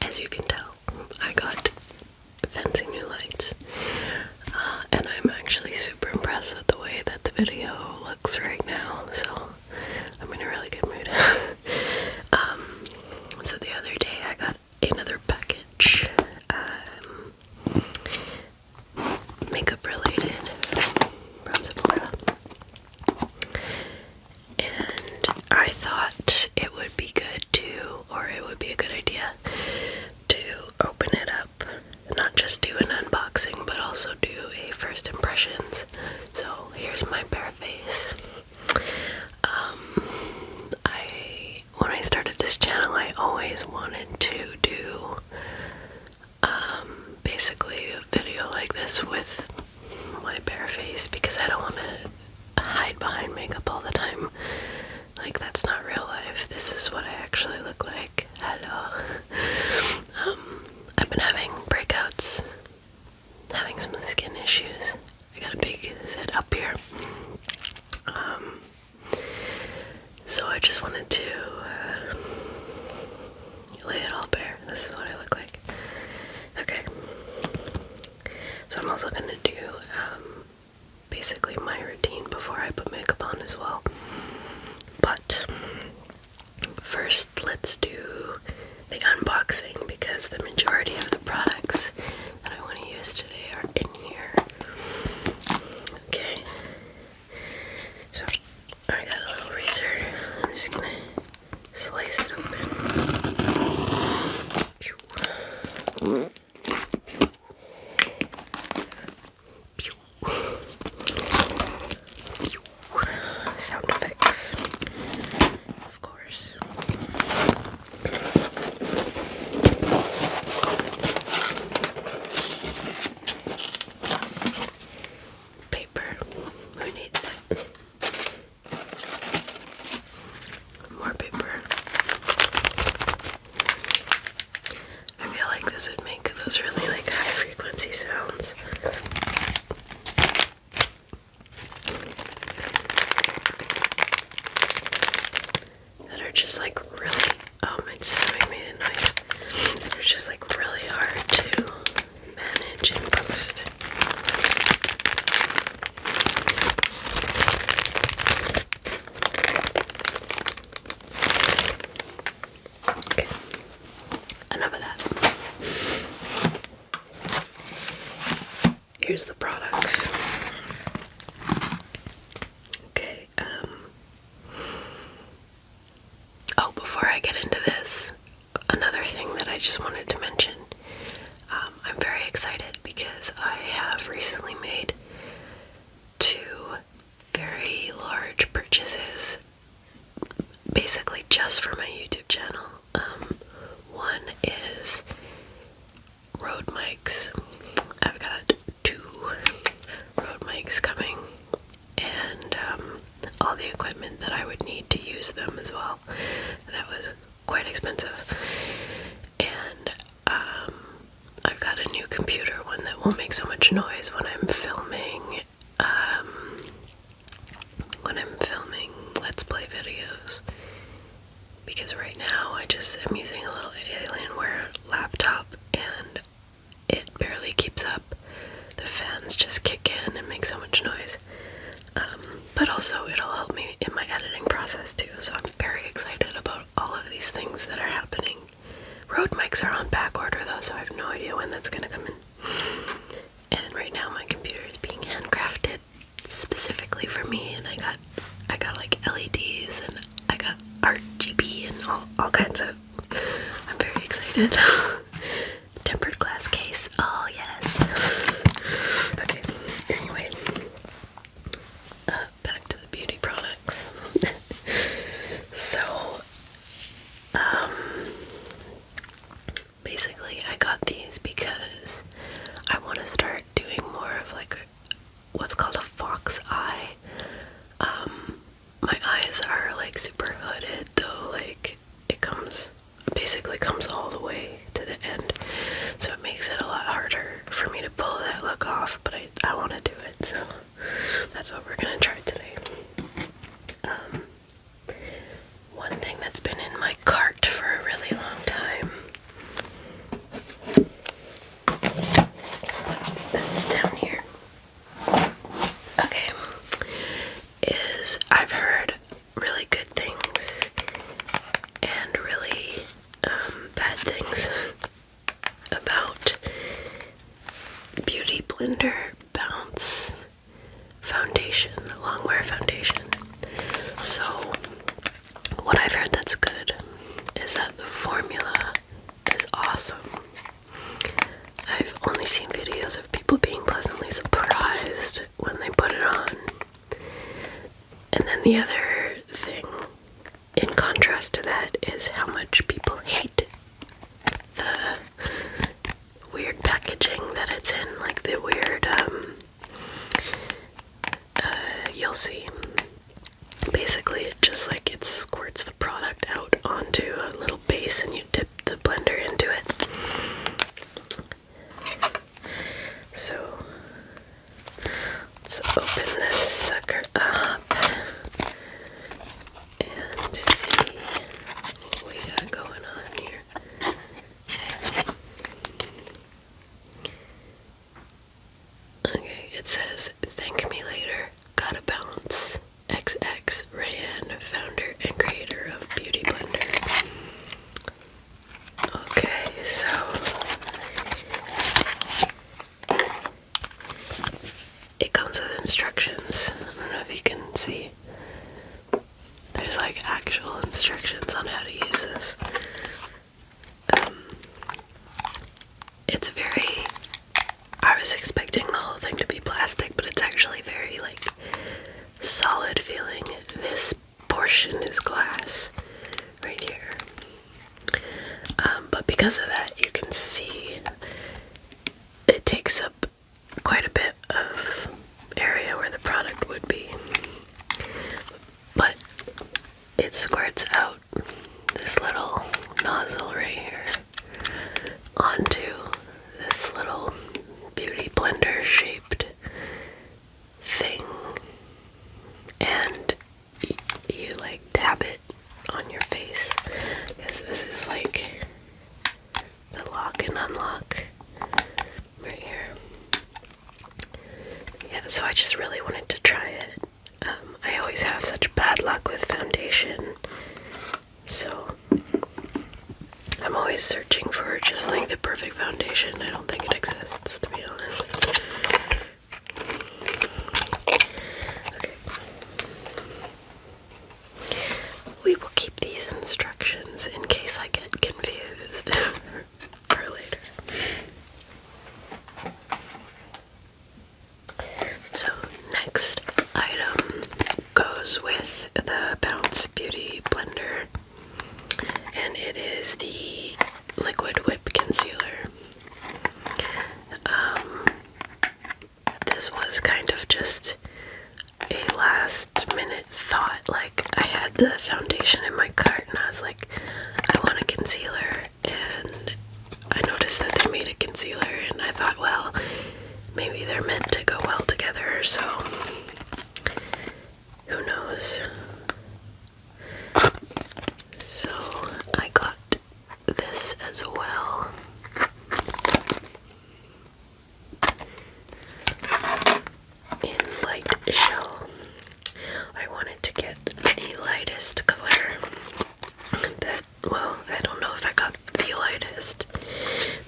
as you can tell, I got fancy new lights, and I'm actually super impressed with the way that the video looks right now, so I'm in a really good mood. So the other day I got another package, makeup related, from Sephora, and I thought it would be good it would be a good idea to open it up, not just do an unboxing, but also do a first impressions. So here's my bare face. When I started this channel, I always wanted to do basically a video like this with my bare face, because I don't want to hide behind makeup all the time. Like, that's not real life. This is what I actually look like. Hello. I've been having breakouts, having some skin issues. I got a big zit up here. So I just wanted to lay it all bare. This is what I look like. Okay. So I'm also going to do basically my routine before I put makeup on as well. But first, let's do the unboxing, because the majority of the products that I want to use today are in here. Okay. So I got a little razor. I'm just gonna slice it open. Sound effects, of course. Paper, who needs it? More paper. I feel like this would make those really like high frequency sounds. That are just like really, my stomach made a noise. They're just like really hard to manage and post. Okay, enough of that. Here's the products. Okay, oh, before I get into this, another thing that I just wanted to mention. I'm very excited because I have recently made 2 very large purchases, basically just for my YouTube channel. One is Rode mics. I've got 2 Rode mics coming, and all the equipment that I would need to use them as well. That was quite expensive. And I've got a new computer, one that won't make so much noise when I'm filming Let's Play videos. Because right now I'm using a little Alienware laptop and it barely keeps up. The fans just kick in and make so much noise. But also it'll help me in my editing process too, so I'm very excited about all of these things that are happening. Rode mics are on back order though, so I have no idea when that's gonna come in. And right now my computer is being handcrafted specifically for me, and I got like LEDs and I got RGB and all kinds of. I'm very excited. Tempered glass case. Oh yes. Okay. Anyway, back to the beauty products. So, basically I got these because I want to start doing more of like what's called a fox eye. My eyes are like super hooded though, like it basically comes all the way to the end, so it makes it a lot harder for me to pull that look off, but I want to do it, so that's what we're gonna try today. One thing that's been in my cart for a really long the other thing, in contrast to that, is how much people hate the weird packaging that it's in, like the weird, you'll see. Basically, it just like it squirts the product out onto a little base and you dip the blender into it. So, let's open this sucker up and see what we got going on here. Okay, it says, "Thank me later, gotta bounce. XX Rihanna, founder and creator of Beauty Blender." Okay, so it comes with instructions. I don't know if you can see. There's like actual instructions on how to use this. It's very, I was expecting the whole thing to be plastic, but it's actually very like solid feeling. This portion is glass right here. But because of that, you can see it takes up quite a bit of area where the product would be. But it squirts out this little nozzle right here onto this little beauty blender shaped thing, and you like dab it on your face, because this is like the lock and unlock right here. Yeah, so I just really wanted to try it. I always have such bad luck with foundation, so I'm always searching for just like the perfect foundation. I don't think it exists, to be honest. Okay. We will keep these instructions in case I get confused for later. So, next item goes with the Bounce Beauty Blender, and it is the Liquid Whip Concealer. This was kind of just a last minute thought. Like, I had the foundation in my cart and I was like, I want a concealer, and I noticed that they made a concealer and I thought, well, maybe they're meant to go well together, so who knows. So I got this as well. In light shell. I wanted to get the lightest color. Well, I don't know if I got the lightest,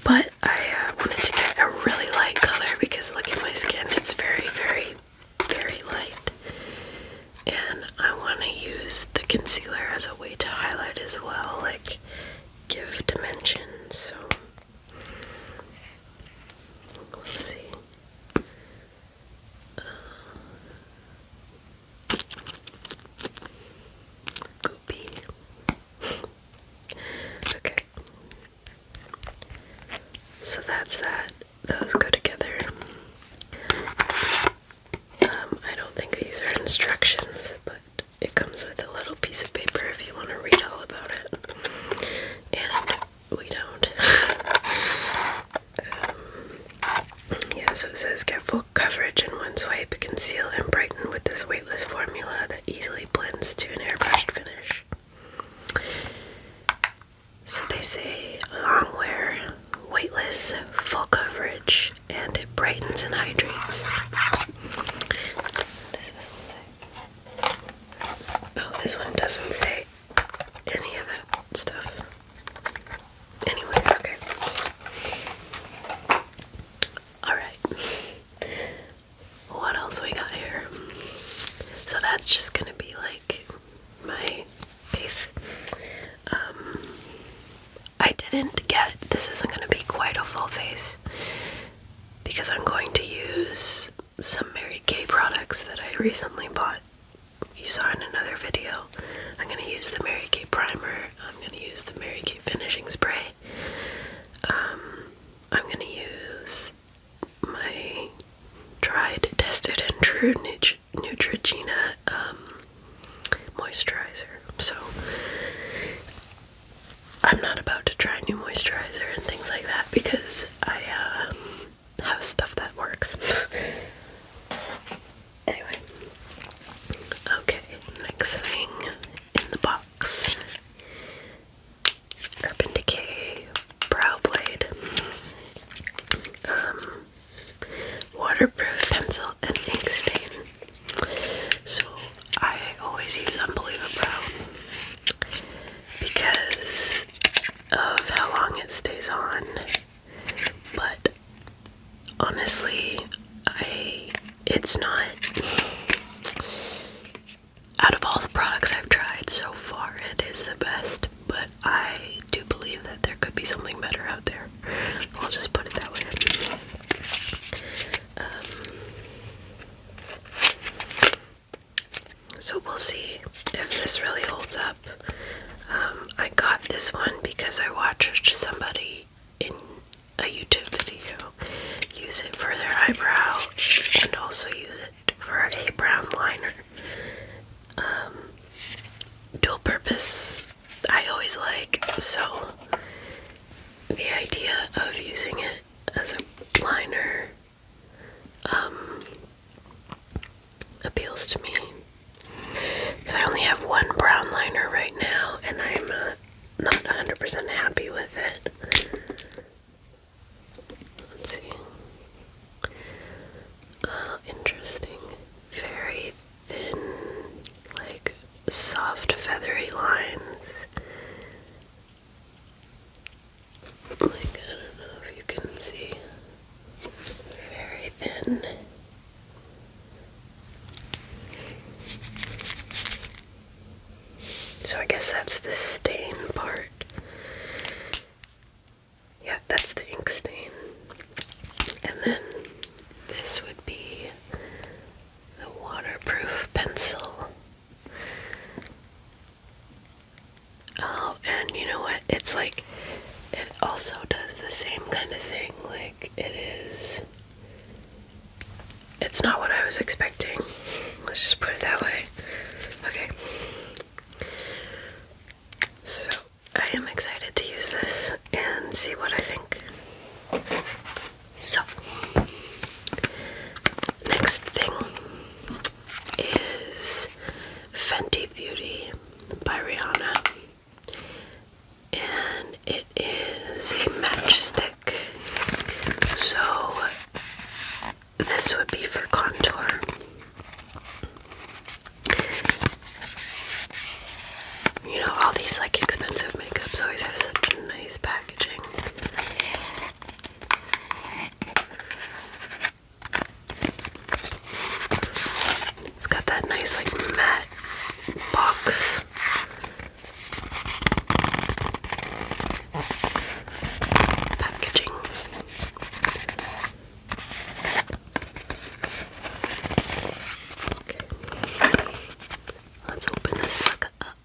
but I wanted to get a really light color because look at my skin, it's very, very, very light. And I want to use the concealer as a way to highlight as well, like give dimension, so we'll see. Goopy. Okay. So that's that. Those go together. I don't think these are instructions, but it comes with a little piece of paper if you want to read all about it. And we don't. Yeah, so it says, get full coverage in one swipe, conceal and brighten with this weightless formula that easily blends to an airbrushed finish. So they say long wear, weightless, full coverage, and it brightens and hydrates. What does this one say? Oh, this one doesn't say any of that stuff. Anyway, okay. Alright. What else we got here? So that's just gonna be like my base. I didn't get, this isn't gonna be quite a full face because I'm going to use some Mary Kay products that I recently bought. You you saw in another video, I'm going to use the Mary Kay primer. I'm going to use the Mary Kay finishing spray. I'm going to use my tried, tested, and true Neutrogena moisturizer. So I'm not about to try new moisturizer and things like that because I have stuff that works. Anyway, okay, next thing in the box, Urban Decay Brow Blade, waterproof pencil and ink stain. So I always use Unbelievable Brow because of how long it stays on, but honestly, it's not, out of all the products I've tried so far, it is the best, but I do believe that there could be something better out there. I'll just put it that way. So we'll see if this really holds up. I got this one because I watched somebody in a YouTube video use it for their eyebrow and also use it for a brown liner. Dual purpose I always like, so the idea of using it as a liner appeals to me. So I only have one brown liner right now, and I'm not 100% happy with it. Let's see. Interesting. Very thin, like soft, feathery lines. Like, I don't know if you can see. Very thin. So I guess that's the stain part. Yeah, that's the ink stain. And then this would be the waterproof pencil. Oh, and you know what? It's like, it also does the same kind of thing. Like, it's not what I was expecting. Let's just put it that way. Okay. So, I am excited to use this and see what I think. So, next thing is Fenty Beauty by Rihanna. And it is a matchstick. So, this would be for contour. You know, all these like expensive makeups always have such nice packaging. It's got that nice like matte box. Packaging. Okay. Let's open this sucker up.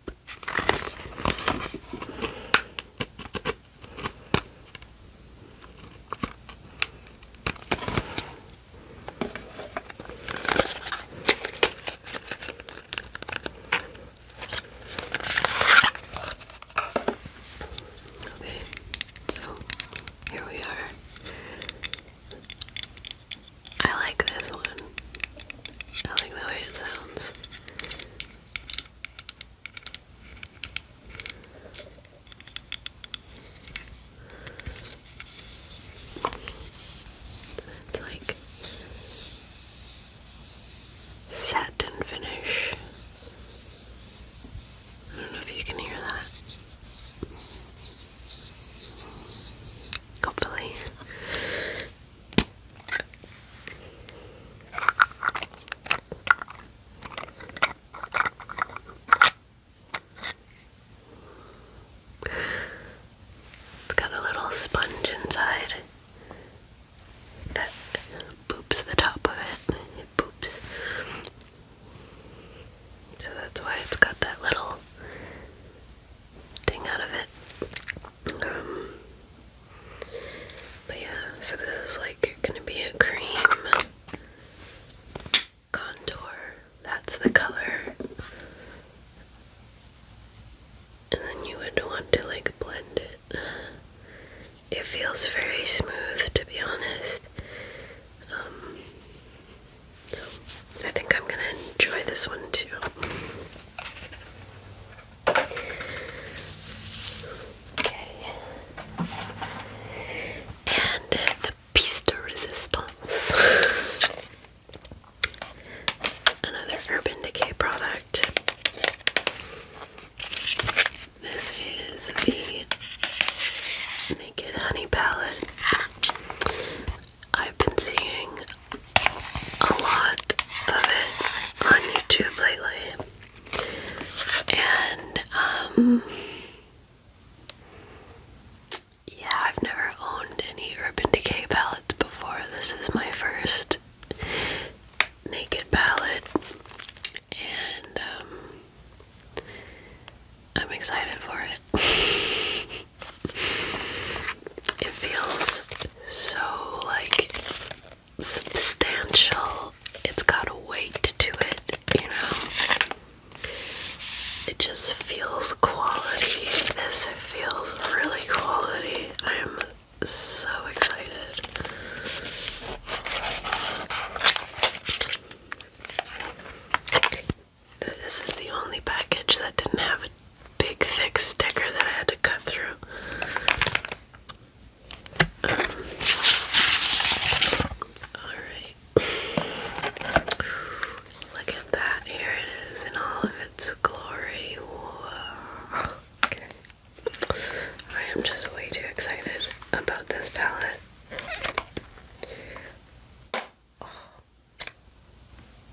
Satin finish. I don't know if you can hear that. Hopefully. It's got a little sponge inside that boops the top of it. It boops. So is like gonna be a cream contour. That's the color. And then you would want to like blend it. It feels very smooth, to be honest. So I think I'm gonna enjoy this one too. Okay. And the piece de resistance. Another Urban Decay product. This is the Naked Honey palette. I've been seeing a lot of it on YouTube lately. And, yeah, I've never owned any Urban Decay palettes before. This is my first Naked palette. And, I'm excited for it. It feels so, like, substantial. It's got a weight to it, you know? It just feels quality. This feels really quality. I am so excited. This is the only package that didn't have a big thick sticker that I had to cut through. Alright. Look at that. Here it is in all of its glory. Whoa. Okay. I am just way too excited about this palette.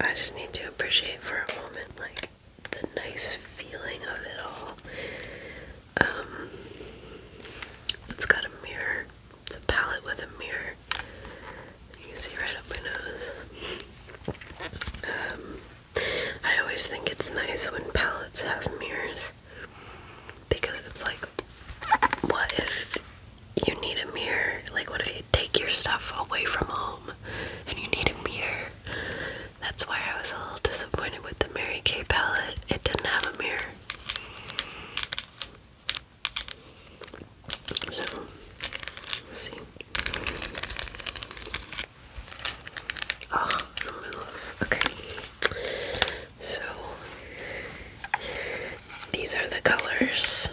I just need to appreciate for a moment, like, the nice feeling of it all. It's got a mirror. It's a palette with a mirror. You can see right up my nose. I always think it's nice when palettes have mirrors, because it's like, what if you need a mirror? Like, what if you take your stuff away from home and you need a mirror? That's why I was a little disappointed with the Mary Kay palette. It didn't have a mirror. So, let's see. Oh, I'm in love. Okay. So, these are the colors.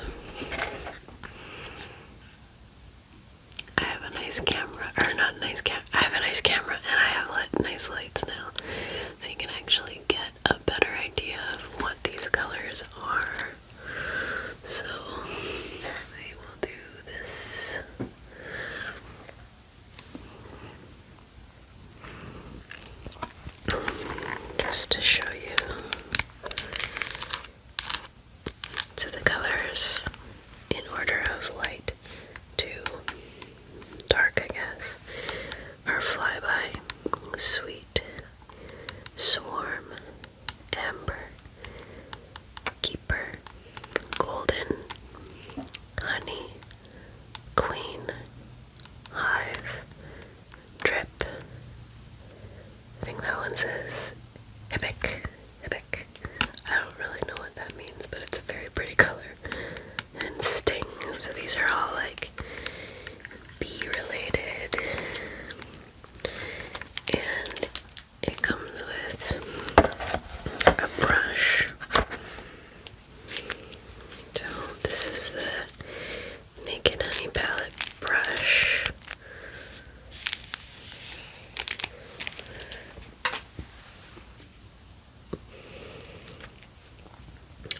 I have a nice camera, or not a nice camera. I have a nice camera and I have nice lights now. So you can actually get a better idea of what these colors are. So, I will do this. Just to show you. So the colors in order of light to dark, I guess, are Flyby, Sweet, Swarm, Amber, Keeper, Golden, Honey, Queen, Hive, Drip. I think that one says Epic. I don't really know what that means, but it's a very pretty color. And Sting. So these are all like bee related. And it comes with a brush. So this is the Naked Honey palette brush.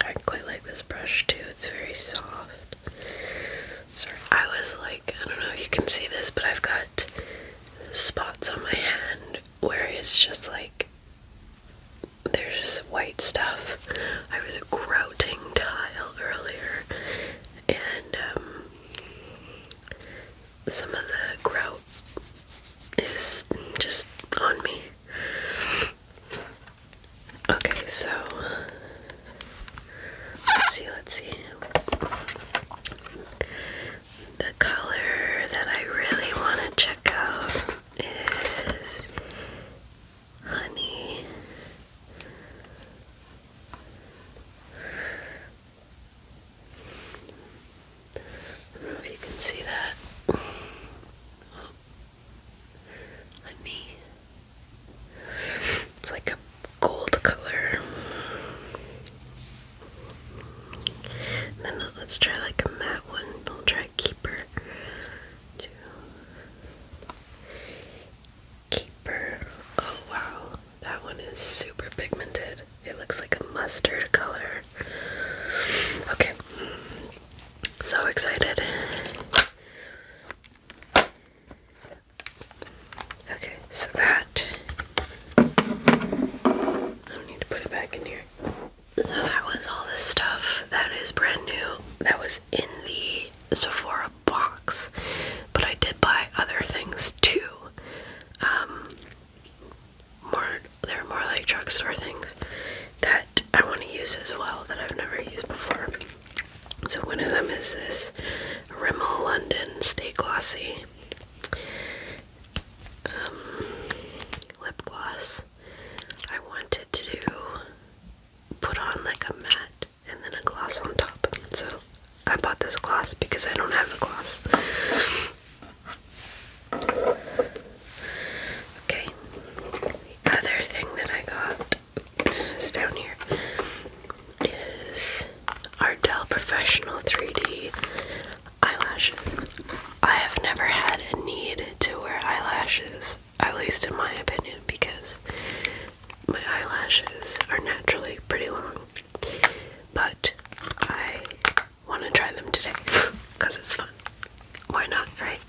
I quite like this brush too. It's very soft. Sorry, I was like, I don't know if you can see this, but I've got spots on my hand where it's just like, there's just white stuff. I was grouting tile earlier, and some of the grout is just on me. Okay, so let's see. The color that I really want to check out glossy lip gloss. I wanted to put on like a matte and then a gloss on top. So I bought this gloss because I don't have a gloss. Okay, the other thing that I got is down here is Artel Professional 3D eyelashes. I have never had a need to wear eyelashes, at least in my opinion, because my eyelashes are naturally pretty long. But I want to try them today because it's fun. Why not, right?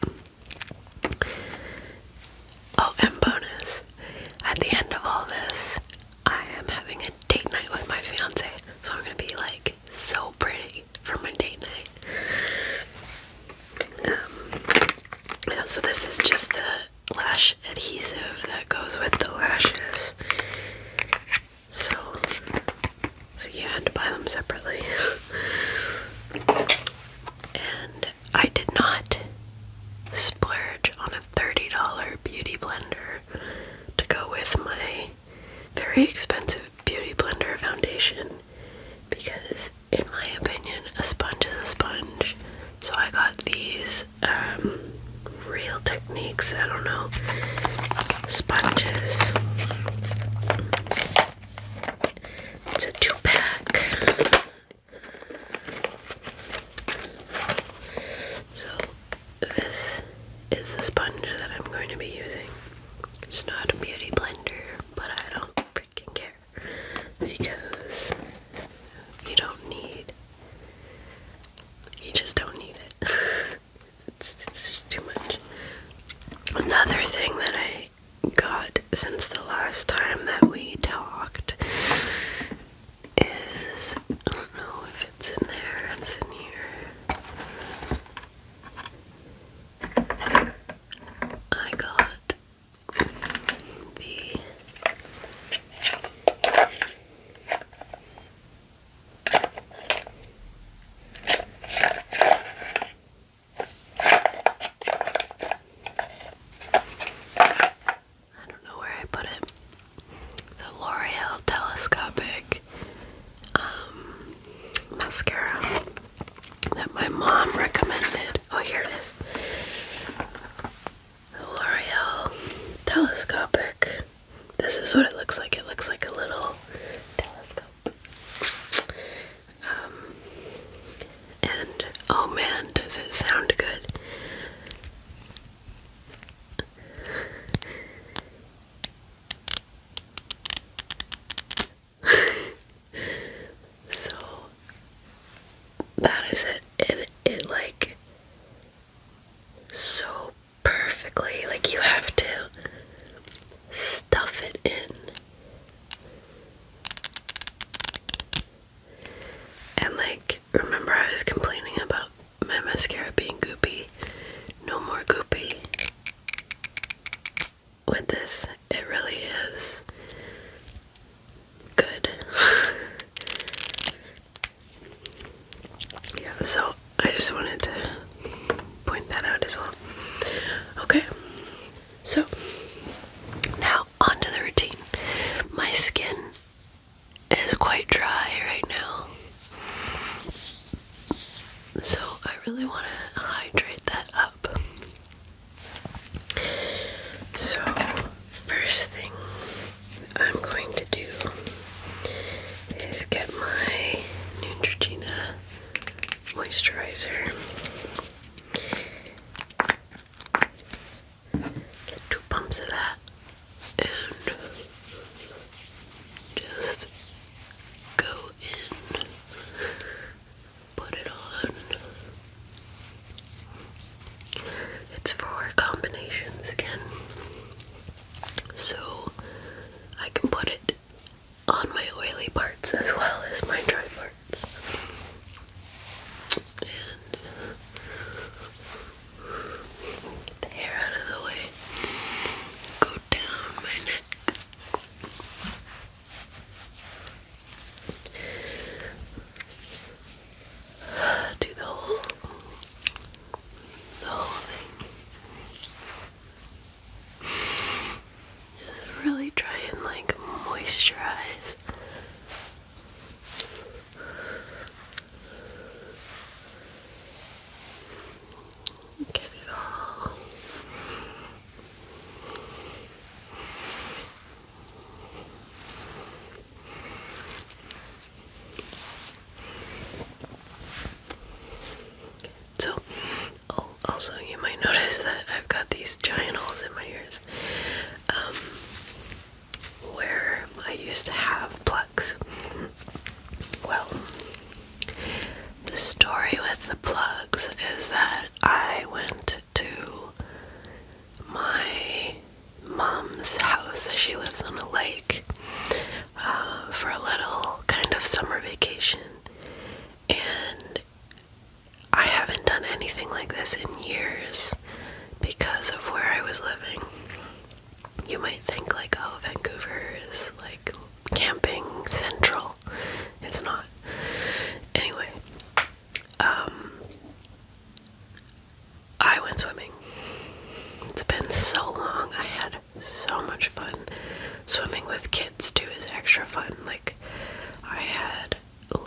Oh, and bonus, at the end of all this, I am having a date night with my fiance, so I'm gonna be like so pretty for my date night. Yeah, so this is just the lash adhesive that goes with the lashes. So you had to buy them separately. And I did not splurge on a $30 beauty blender to go with my very expensive beauty blender foundation, because in my opinion a sponge is a sponge. So I got these Real Techniques, I don't know, sponges. It's a 2-pack. So this is the sponge that I'm going to be using. It's not a beauty blender, but I don't freaking care, because you just don't need it. It's just too much. Another thing that I got since the last time that we talked is, I don't know if it's in there, it's in here. I got the L'Oreal telescopic mascara that my mom recommended. Oh, here it is. The L'Oreal telescopic. This is what it looks like. It looks like a little telescope. And oh man, does it sound good. So that is it. It like so perfectly, like you have to stuff it in. And like, remember I was complaining about my mascara being goopy? No more goopy. With this, it really is good. Yeah, so I just wanted to point that out as well. Okay, so now on to the routine. My skin is quite dry right now, so I really want to hydrate that up. So first thing I'm going to do is get my Neutrogena moisturizer. Get 2 pumps of that and just go in, put it on. It's for combinations again, so I can put it on my oily parts as well as my dry parts. And get the hair out of the way. Go down my neck. Do the whole thing. realize that I've got these giant holes in my ears, where I used to have plugs. Well, the story with the plugs is that I went to my mom's house. She lives on a lake, for a little kind of summer vacation, and I haven't done anything like this in years because of where I was living. You might think like, oh, Vancouver is like camping central. It's not. Anyway, I went swimming. It's been so long. I had so much fun. Swimming with kids too is extra fun. Like, I had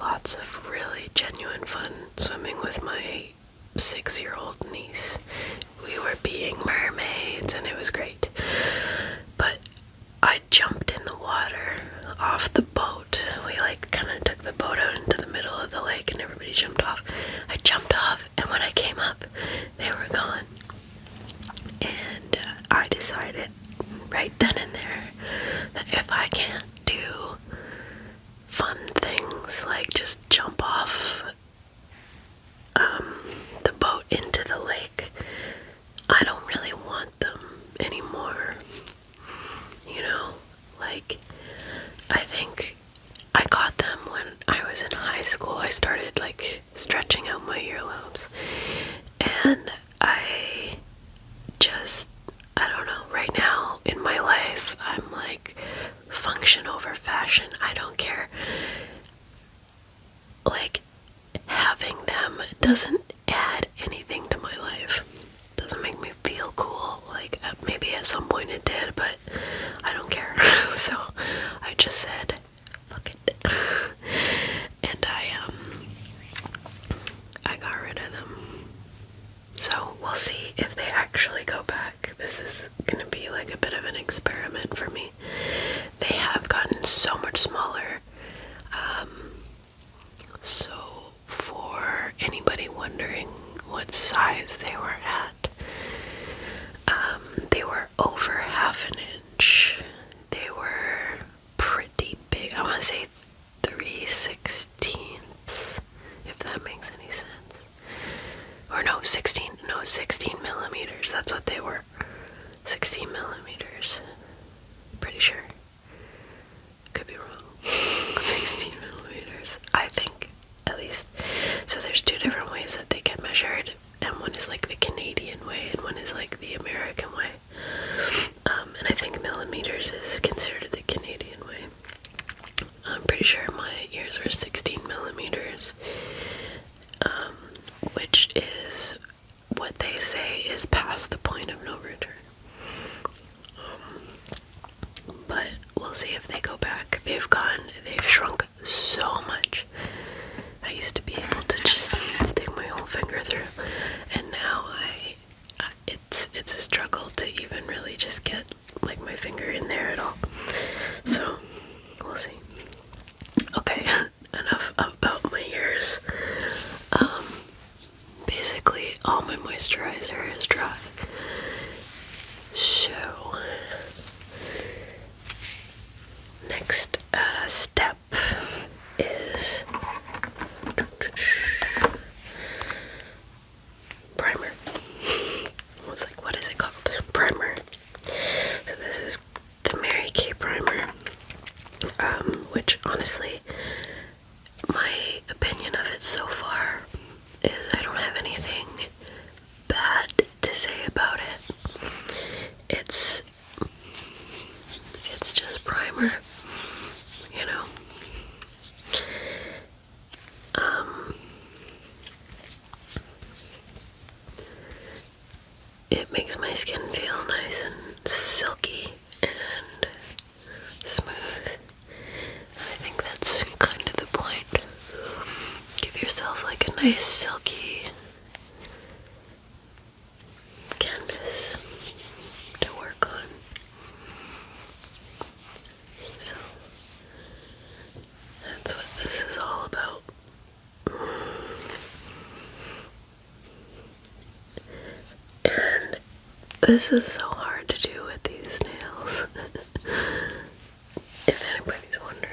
lots of really genuine fun swimming with my 6-year-old niece. We were being mermaids and it was great. But I jumped in the water off the boat. We like kind of took the boat out into the middle of the lake and everybody jumped off. I jumped off, and when I came up, they were gone. And I decided right then and there that if I can't do fun things like just jump off the boat into the lake, I don't really want them anymore. You know, like, I think I got them when I was in high school. I started like stretching out my earlobes, and I don't know, right now in my life, I'm like function over fashion. I don't care. Like, having them doesn't add anything to my life. Doesn't make me feel cool. Like, maybe at some point it did, but I don't care. So I just said, fuck it. And I got rid of them. So we'll see if they actually go back. This is gonna be like a bit of an experiment for me. They have gotten so much smaller. So for anybody wondering what size they were at, they were over half an inch. They were pretty big. I want to say 3/16, if that makes any sense. Or no, 16 millimeters. That's what they were. 16 millimeters. Pretty sure. Could be wrong. 16 millimeters. I think, at least. So there's two different ways that they get measured, and one is like the Canadian way, and one is like the American way. And I think millimeters is considered the Canadian way. I'm pretty sure my ears were 16 millimeters, which is what they say is past the point of no return. But we'll see if they go back. They've shrunk so much. I used to be able to just stick my whole finger through, and now it's a struggle to even really just get like my finger in there at all. So we'll see. Okay, enough about my ears. Basically all my moisturizer is dry. So next step is primer. I was like, what is it called? Primer. So this is the Mary Kay primer, which honestly, my opinion of it so far is I don't have anything bad to say about it. It's just primer, you know. It makes my skin feel nice and silky and smooth. I think that's kind of the point. Give yourself like a nice silky canvas to work on. So that's what this is all about. And This is so hard to do with these nails. If anybody's wondering.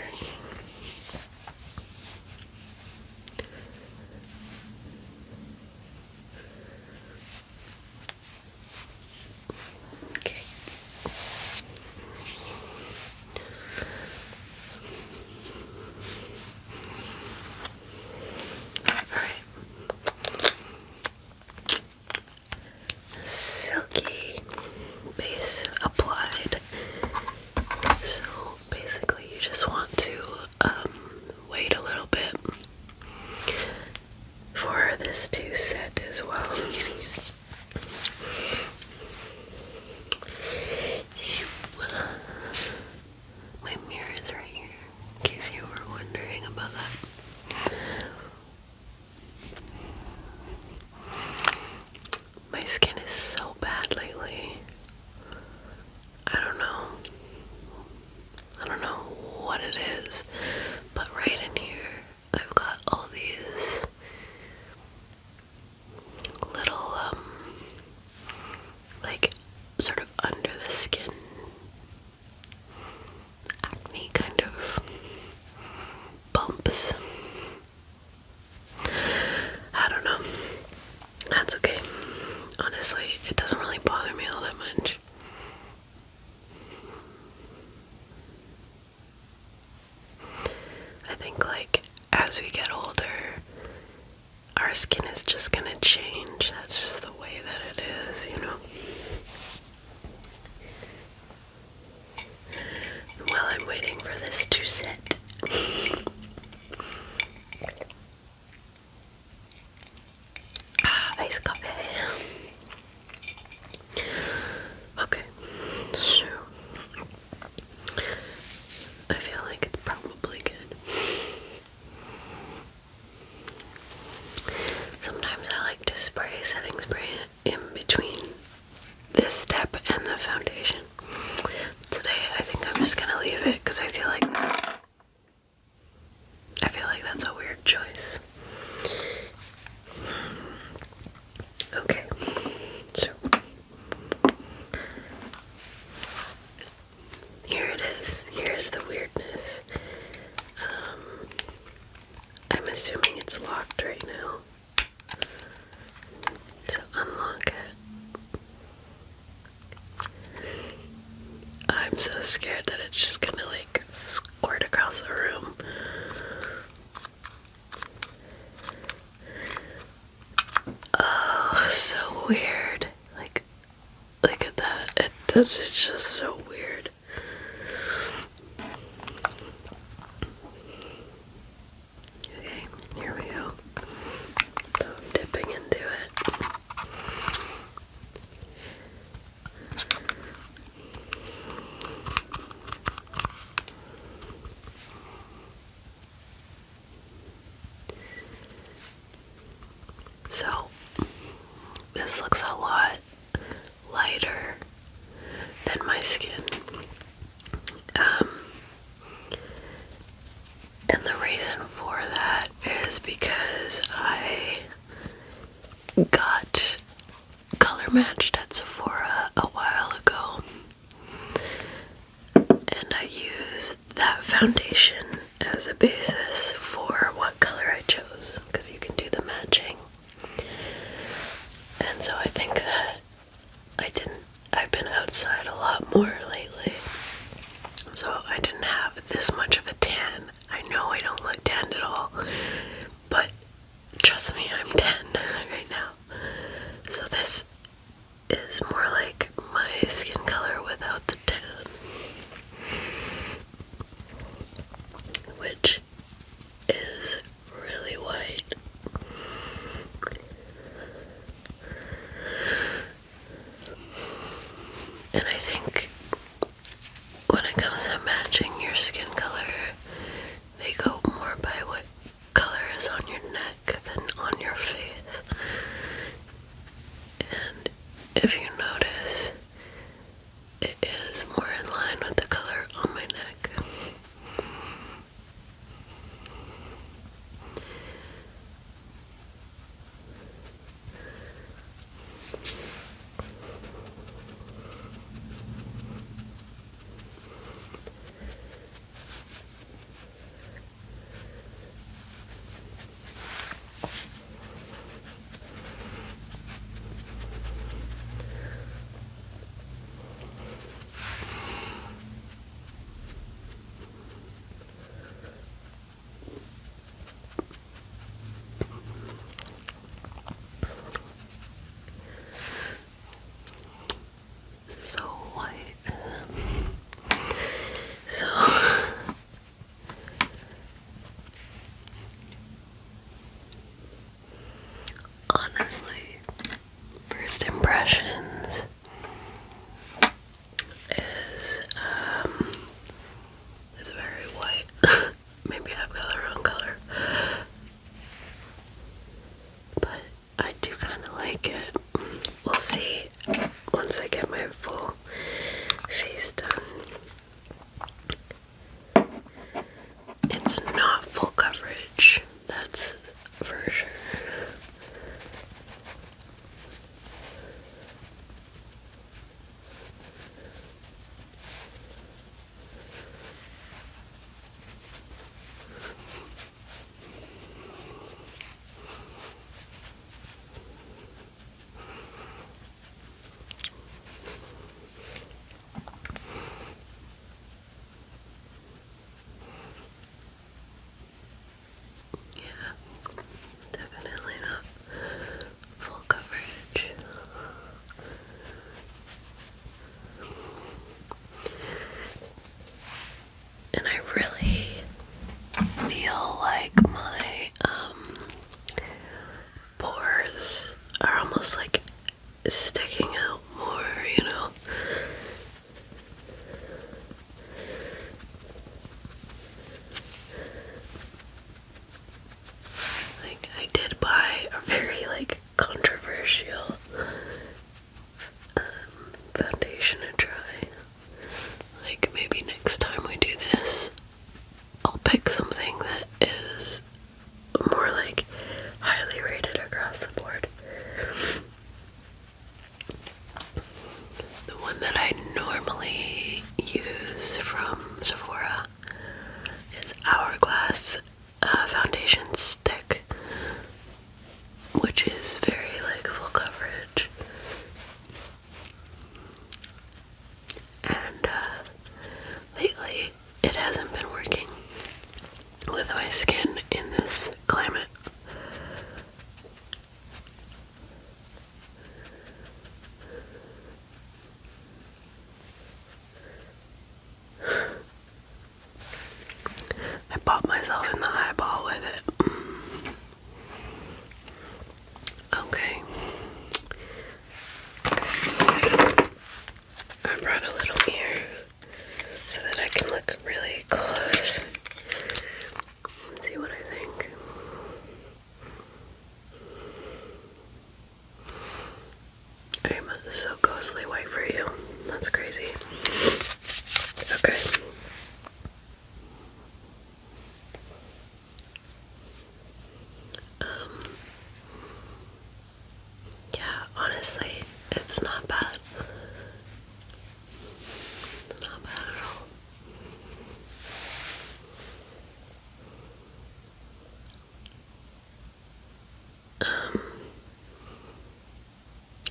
Okay. Alright. Silky base applied. So basically you just want to wait a little bit for this to set as well. My mirror is right here, in case you were wondering about that. My skin is so bad lately. I don't know what it is, but right in here I've got all these little like sort of under the skin acne kind of bumps. I don't know. That's okay. Honestly, it doesn't really bother me all that much. I think like as we get older, our skin is just gonna change. That's just the way that it is, you know? While I'm waiting for this to set. Iced coffee. Okay, so I feel like it's probably good. Sometimes I like to spray setting spray in between this step and the foundation. Today I think I'm just gonna leave it because I feel like that's a weird choice. Okay, so here it is. Here's the weirdness. I'm assuming it's locked right now. So unlock it. I'm so scared that it's just gonna like squirt across the room. Oh, so weird. Like, look at that. It's just so weird. Okay, here we go. So I'm dipping into it. So, this looks a lot lighter than my skin. And the reason for that is because I got color matched at Sephora a while ago. And I used that foundation as a basis for what color I chose, because you can do the matching. And so I think that I've been outside a lot more lately, so I didn't have this much of a tan. I know I don't look tanned at all, but trust me, I'm tan right now. So this is more like my skin color without the tan, which is really white. And I think when it comes to matching your skin color, they go more by what color is on your neck than on your face. And if you notice, it is more in line with the color on my neck. Foundations is very white. Maybe I've got the wrong color, but I do kind of like it. We'll see once I get my full face done. It's not full coverage, that's for sure. Definitely not full coverage. And I really feel like my pores are almost like sticking out more, you know? Like, I did buy a very, like, controversial foundation to try. Like, maybe next time we do this, I'll pick something that is more, like, highly rated across the board. The one that I normally use from Sephora is Hourglass foundation stick, which is very like full coverage, and lately it hasn't been working with my skin in this climate. I popped myself in the eyeball with it. Okay. I brought a little mirror so that I can look really close and see what I think. I'm so ghostly white for you. That's crazy. Okay. Yeah, honestly, it's not bad. It's not bad at all.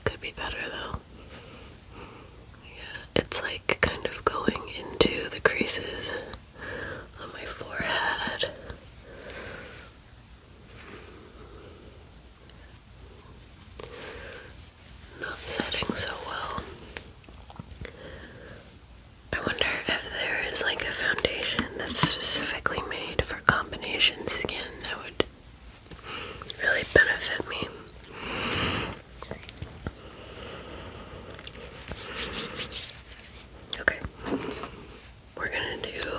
Could be better though. Yeah, it's like kind of going into the creases on my forehead. Not setting so well. I wonder if there is like a foundation that's specifically made for combination skin that would really benefit me. Okay, we're gonna do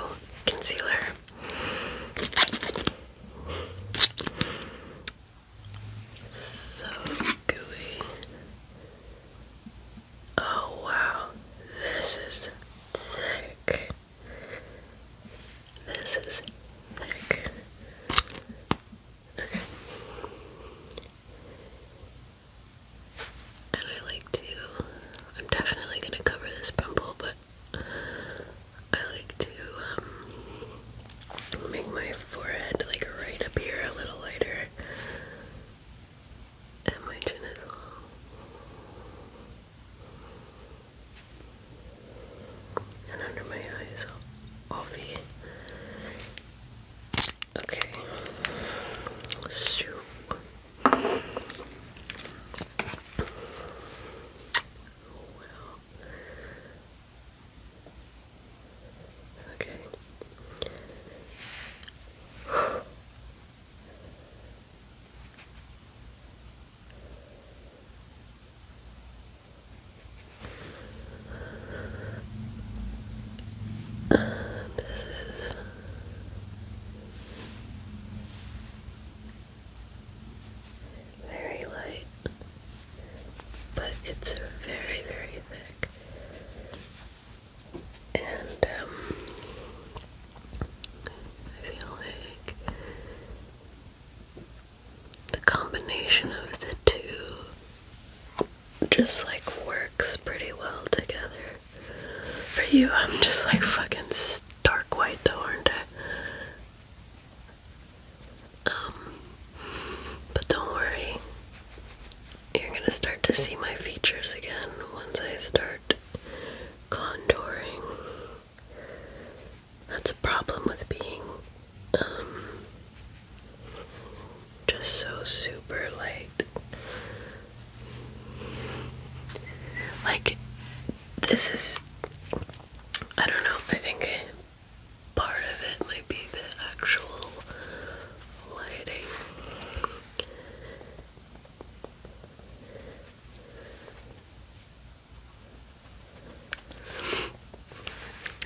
just like works pretty well together. For you, I'm just like fucking stark white though, aren't I? But don't worry, you're gonna start to see my features again once I start contouring. That's a problem with being just so super light. Like, this is, I don't know, I think part of it might be the actual lighting.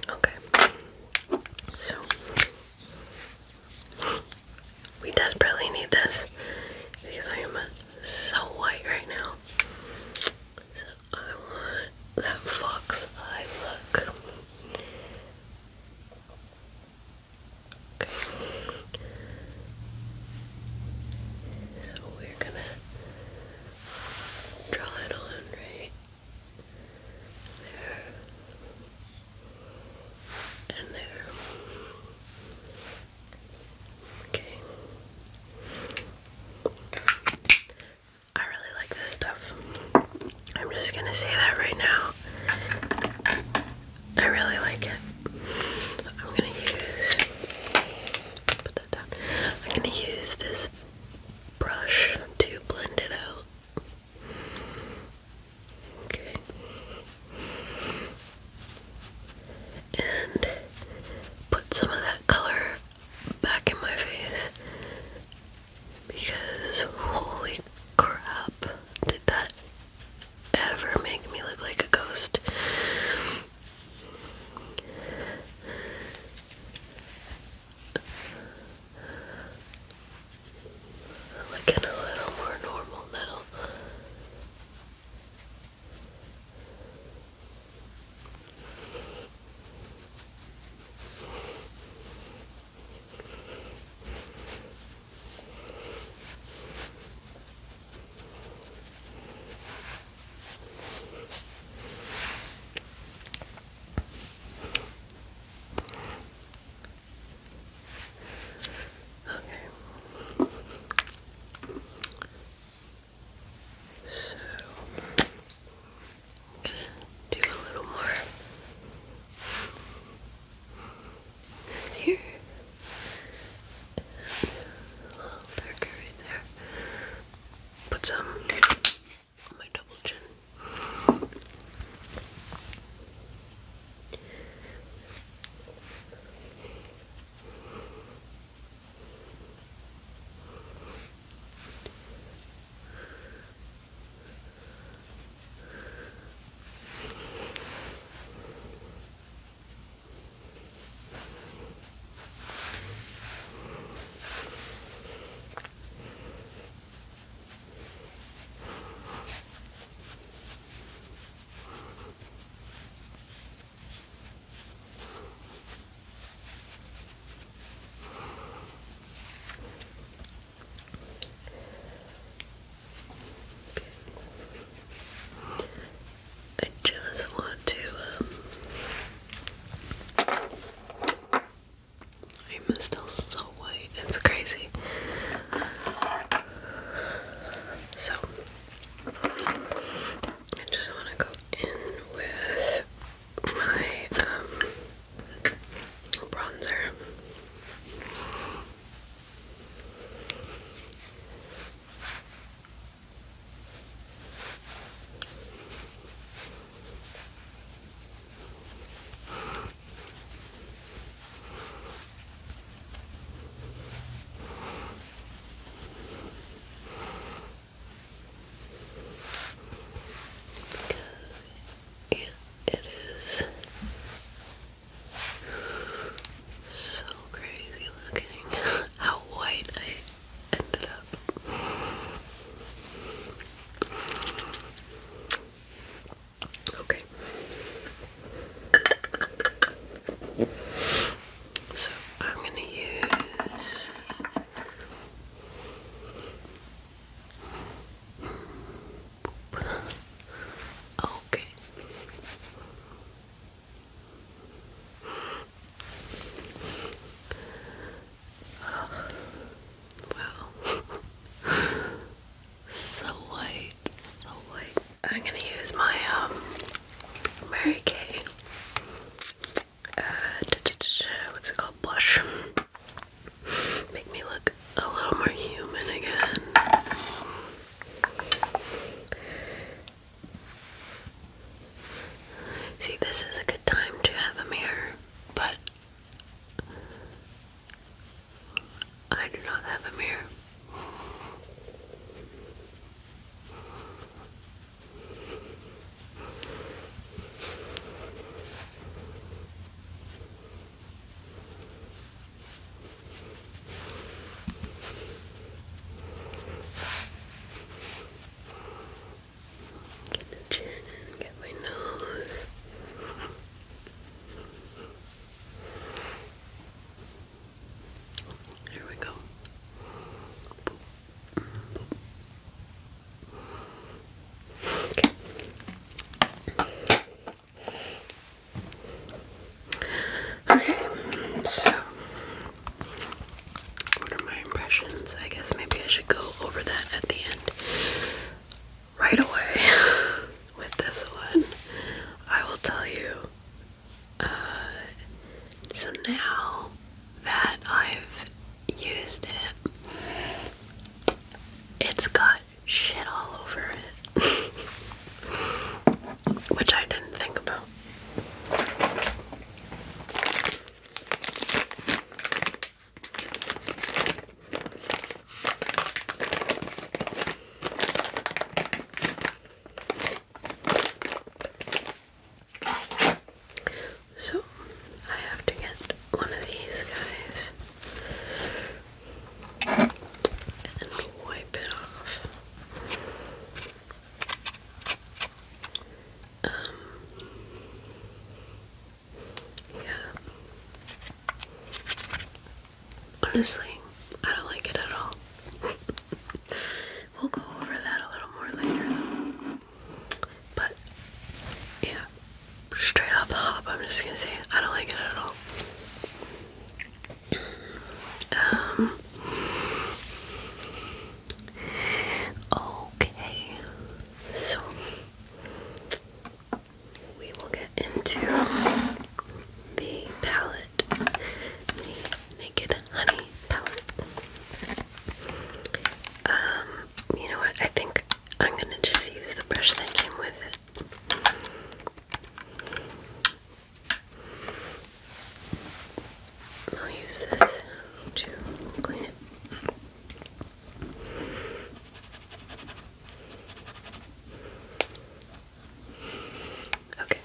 Okay, so we desperately need this because I am so white right now. So I want that fox eye look. Okay. So we're gonna draw it on right there and there. Okay. I really like this stuff. I'm just gonna say that right now. I really like it. I'm gonna use, put that down. I'm gonna use this brush to blend it out. Okay. And put some of that color back in my face. Because holy crap, did that ever make me look like a ghost? is my Mary Kay. What's it called? Blush. Make me look a little more human again. See, this is a good time to have a mirror, but I do not have a mirror. Get the chin and get my nose. There we go. Okay, so what are my impressions? I guess maybe I should go over that at the end. Right away with this one, I will tell you, so now that I've used it, it's got shit all over it, which I didn't think about. So I have to get one of these guys and wipe it off. Yeah. Honestly, I don't like it at all. We'll go over that a little more later though. But yeah, straight off the hop, I'm just gonna say I don't like it at all. Okay, so we will get into the palette, the Naked Honey palette. You know what? I think I'm gonna just use the brush that came with it. I'll use this to clean it. Okay.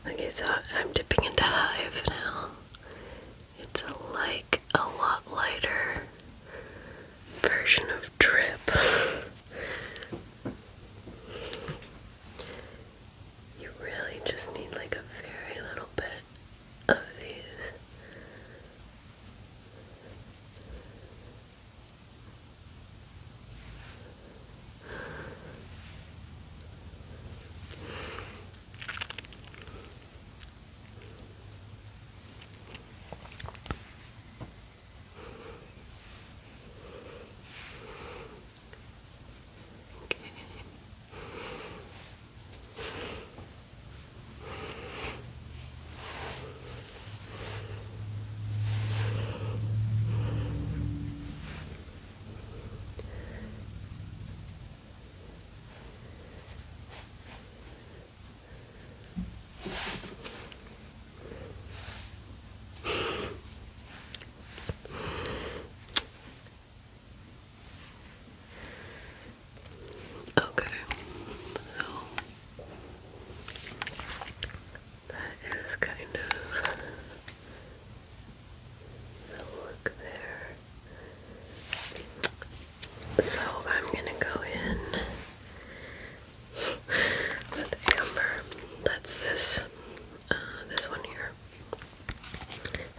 Okay, so I'm dipping into Hive now. It's like a lot lighter version of Drip. You really just need like a very little bit of these. Okay, so that is kind of the look there. So I'm gonna go in with Amber. That's this one here.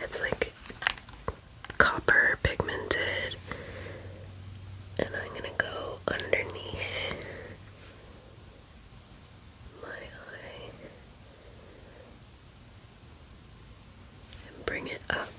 It's like copper pigmented, and I'm gonna go underneath my eye and bring it up.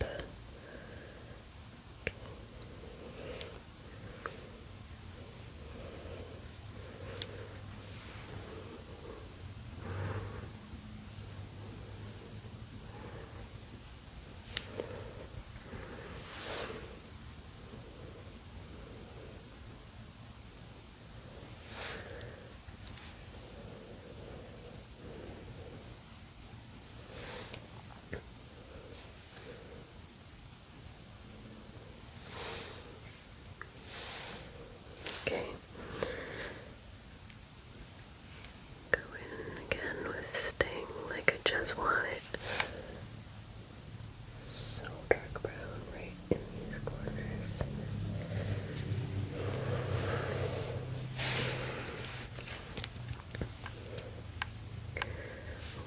Okay. Go in again with Sting like I just want it. So dark brown right in these corners.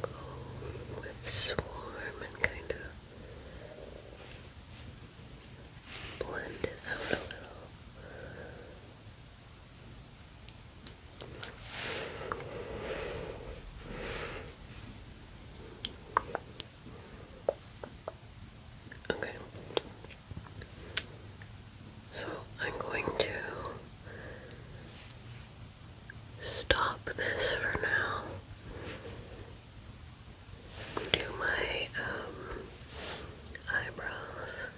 Go with Swarm and kind of blend it out a little. Okay. So I'm going to stop this for now. Do my eyebrows.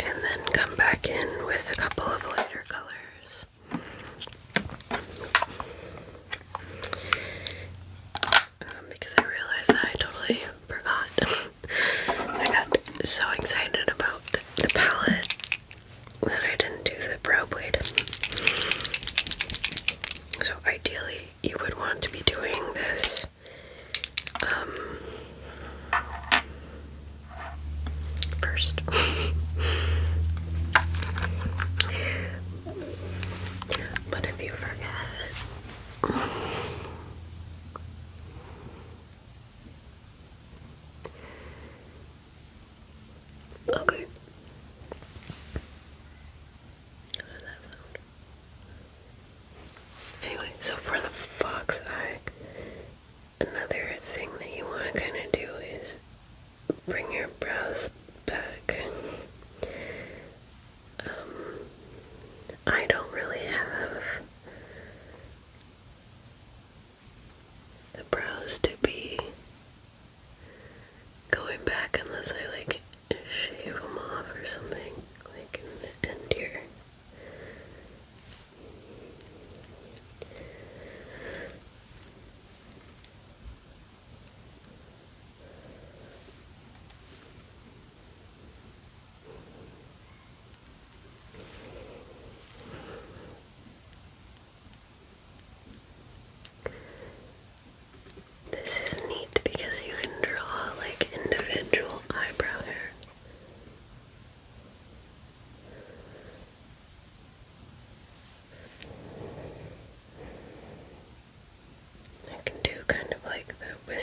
And then come back in with a couple of lighter colors. Because I realized that I totally forgot. I got so excited about the palette that I didn't do the brow blade. So ideally, you would want to be doing this first. But if you forget, okay. How does that sound? Anyway, so for the fox eye, another thing that you want to kind of do is bring your brows back. I don't really have the brows to be going back unless I like shave them off or something, like in the end here.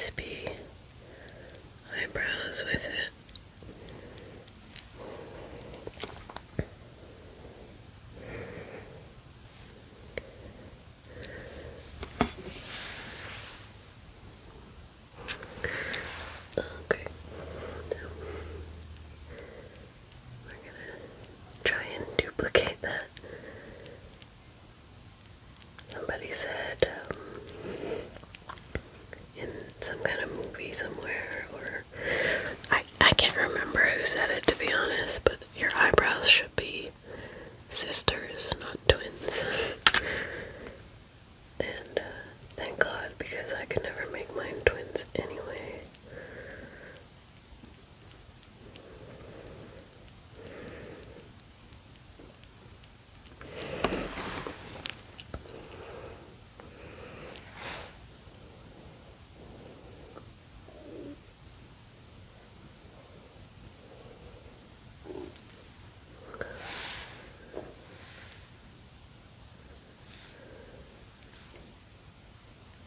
wispy eyebrows with it. Okay, so we're gonna try and duplicate that. Somebody said in some kind of movie somewhere, or I can't remember who said it, to be honest, but your eyebrows should be sisters, not twins. And thank God, because I could never make mine twins anyway.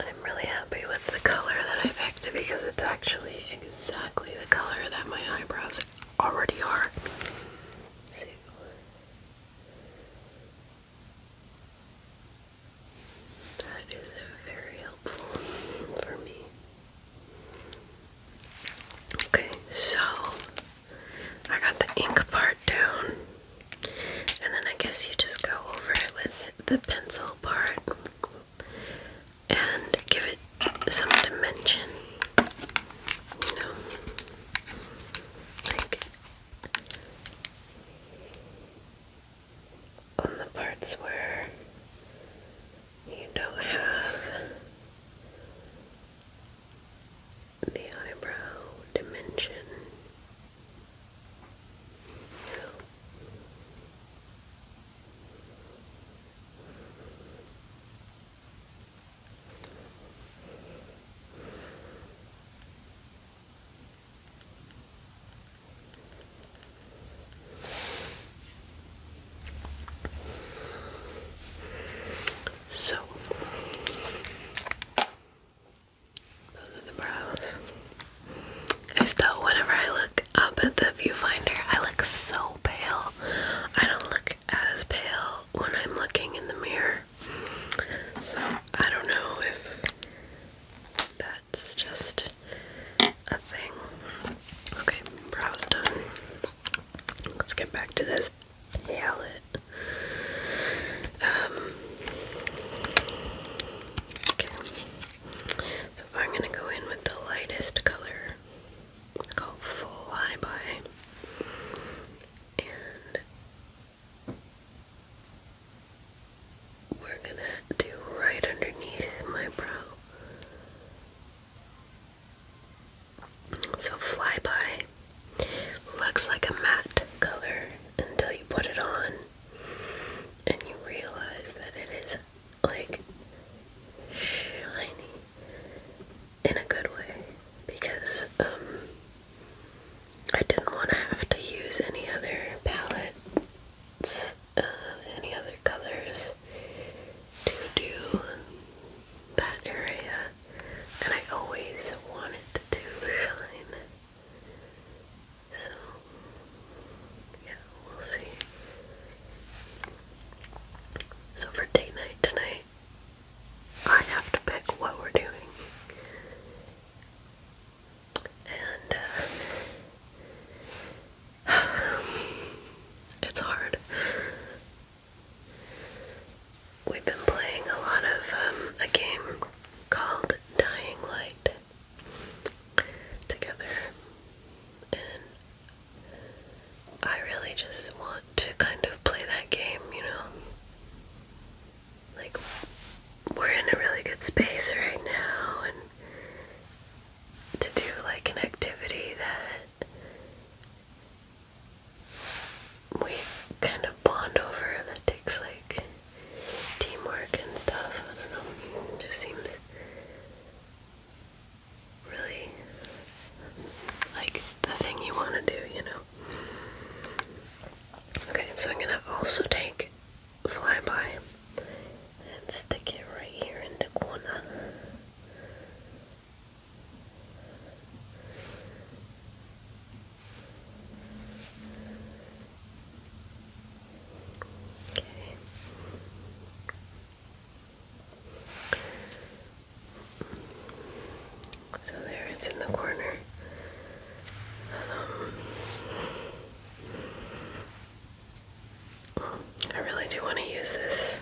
I'm really happy with the color that I picked because it's actually exactly the color that my eyebrows already are. See? That is very helpful for me. Okay, so I got the ink part down, and then I guess you just go over it with the pencil part and give it some dimension, you know, like on the parts where you don't have the eyebrow dimension. highlights in the corner. I really do want to use this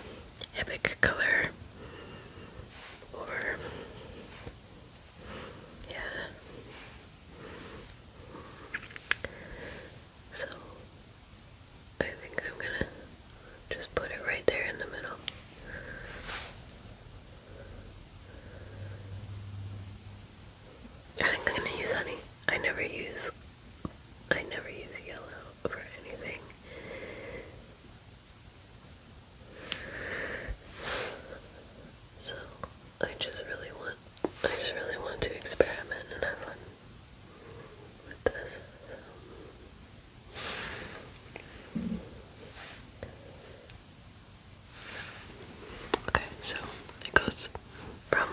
epic color, or yeah. So I think I'm gonna just put it right there in the middle. I think I'm gonna use honey. I never use yellow for anything. So I just really want to experiment and have fun with this. Okay, so it goes from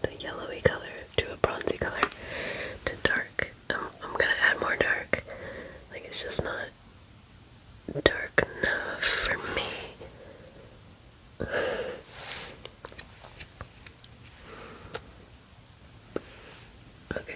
the yellowy color to a bronzy color to dark. I'm gonna add more dark. Like, it's just not dark enough for me. Okay.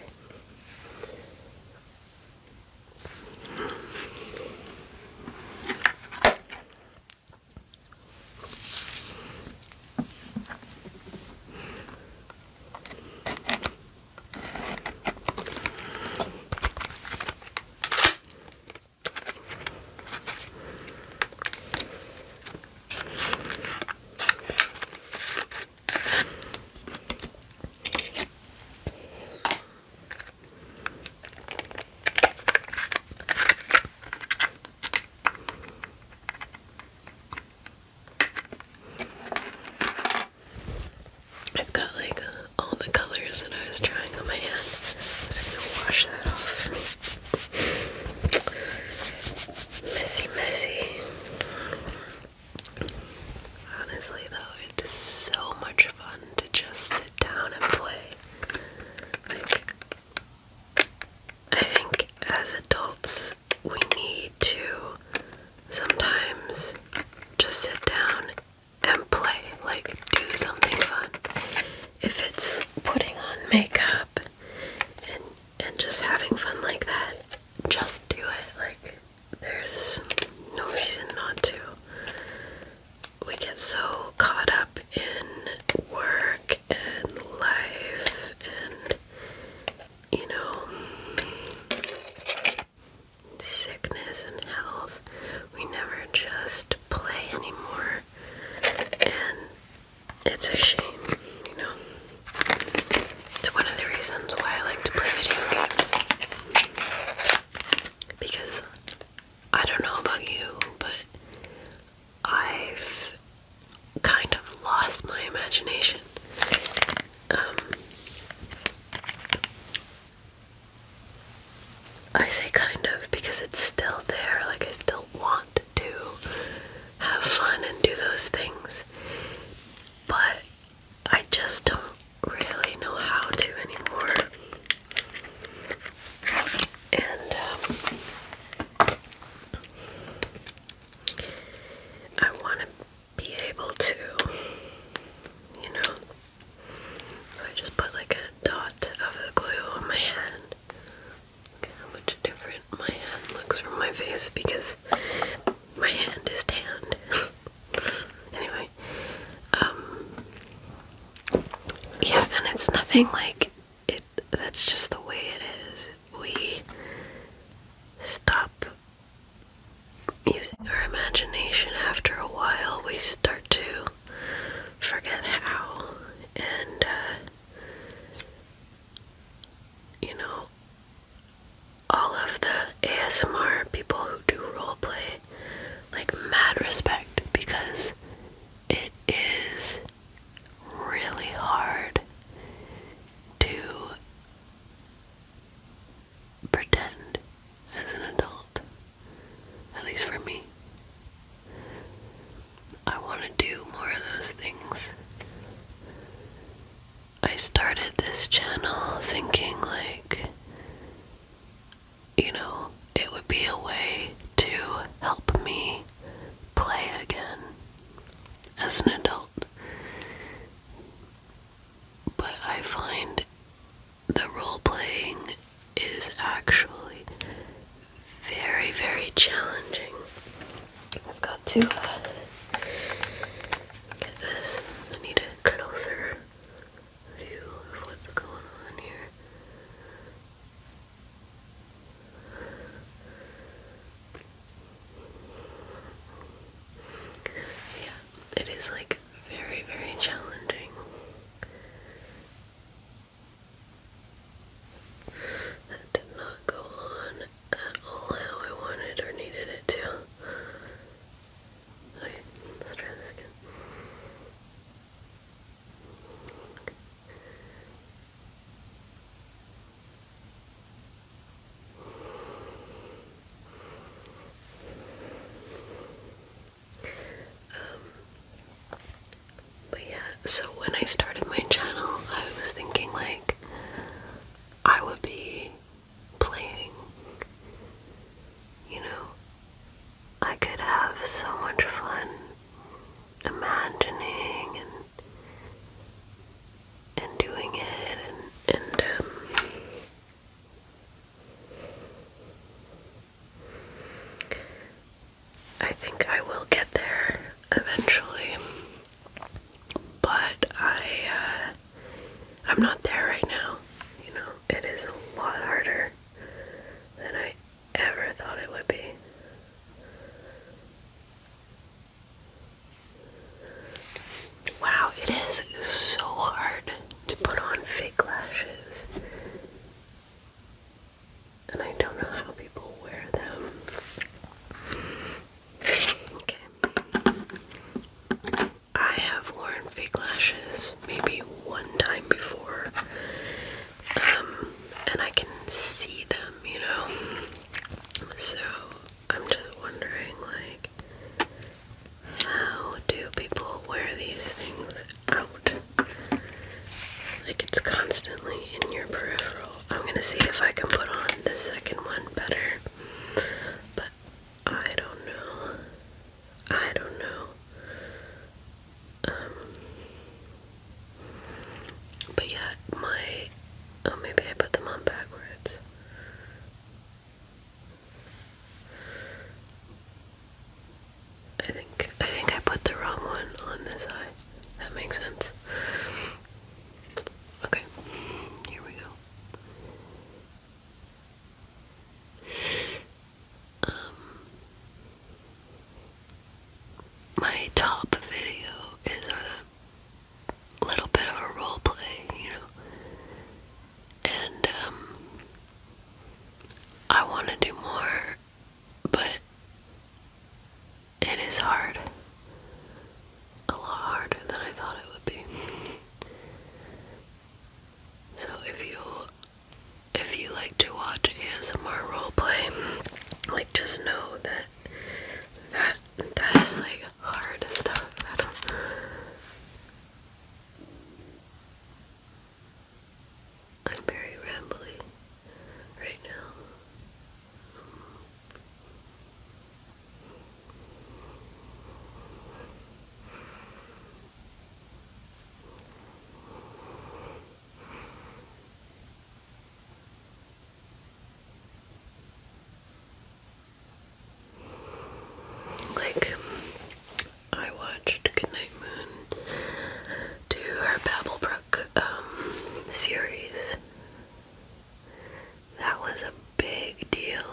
I've got like all the colors that I was trying on my hand. I'm just gonna wash that off. Messy. Honestly though, it is so much fun to just sit down and play. Like, I think as adults we need to sometimes just sit down and play, like do something fun. If it's putting on makeup and just having fun like that, just do it. Like, there's no reason not to. We get so caught up in work and life and, you know, sickness and health. We never just play anymore. And it's a shame, you know. It's one of the reasons why I like to play video games. Because I don't know about you, but I've kind of lost my imagination. I say kind of because it's still there. Like, I still want to have fun and do those things, but I just don't really know how to anymore. And I want to be able to, you know. So I just put like a dot of the glue on my hand. Look at how much different my hand looks from my face because my hand is tanned. Anyway, yeah, and it's nothing like it. That's just the way it is. We stop using our imagination after a while. We start to forget how, and you know, all of the ASMR people who do roleplay, like, mad respect, because it is really hard to pretend as an adult, at least for me. I want to do more of those things. I started this channel thinking, like, you know, it would be a way to help me play again as an adult. But I find role playing is actually very, very challenging. I've got to get this. I need a closer view of what's going on here. Yeah, it is like very, very challenging. That did not go on at all how I wanted or needed it to. Okay, let's try this again. But yeah, so when I started my channel, I was thinking like I would be playing, you know, I could have so much fun imagining and doing it and I think I will get there eventually, but I'm not there right now. You know, it is a lot harder than I ever thought it would be. Wow, it is so hard to put on fake lashes. And I don't know how people wear them. Okay. I have worn fake lashes maybe one time before. And I can see them, you know? So I'm just wondering, like, how do people wear these things out? Like, it's constantly in your peripheral. I'm gonna see if I can put on the second one better, but I don't know. I don't know. But yeah, oh, maybe I put them on backwards. I think I put the wrong one on this eye. That makes sense. Okay, here we go. My top video is a little bit of a role play, you know, and I want to do more, but it is hard. A lot harder than I thought it would be. So if you like to watch ASMR roleplay, like, just know that is like hard stuff. I'm very rambly right now. Like, I watched Goodnight Moon do her Babblebrook series. That was a big deal.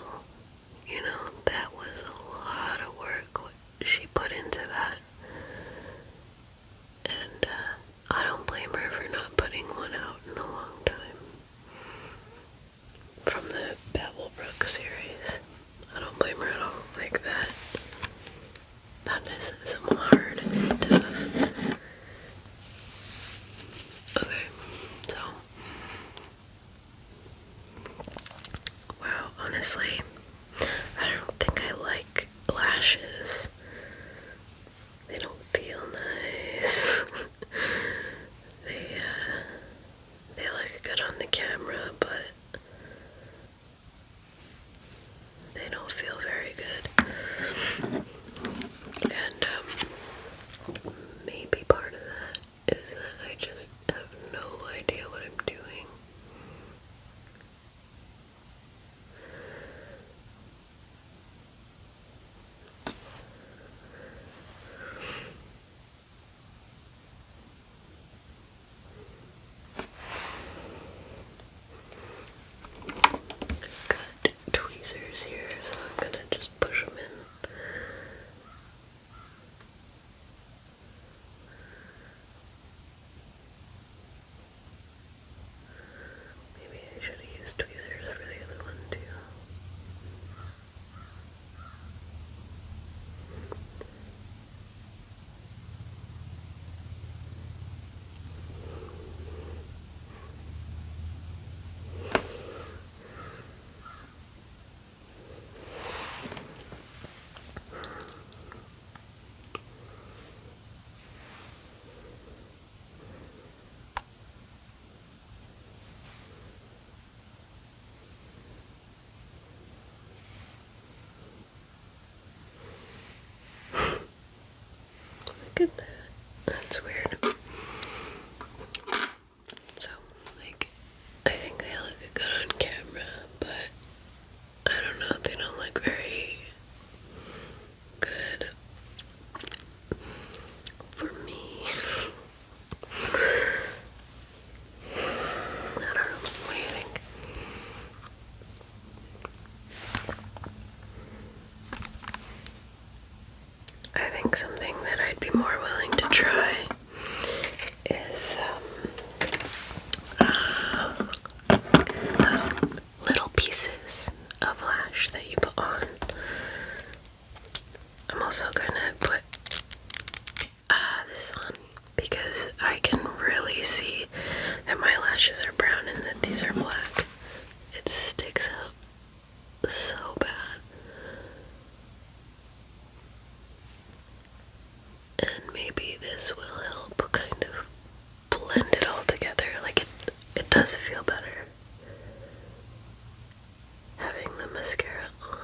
You know, that was a lot of work what she put into that. And I don't blame her for not putting one out in a long time. From the Babblebrook series. I don't blame her at all. Like, that is some hard stuff. Okay, so, wow, honestly, I don't think I like lashes. They don't feel nice. They look good on the camera, but they don't feel very good. And maybe part of that is that I just have no idea what I'm doing. eyelashes are brown and that these are black. It sticks out so bad. And maybe this will help kind of blend it all together. Like it does feel better having the mascara on.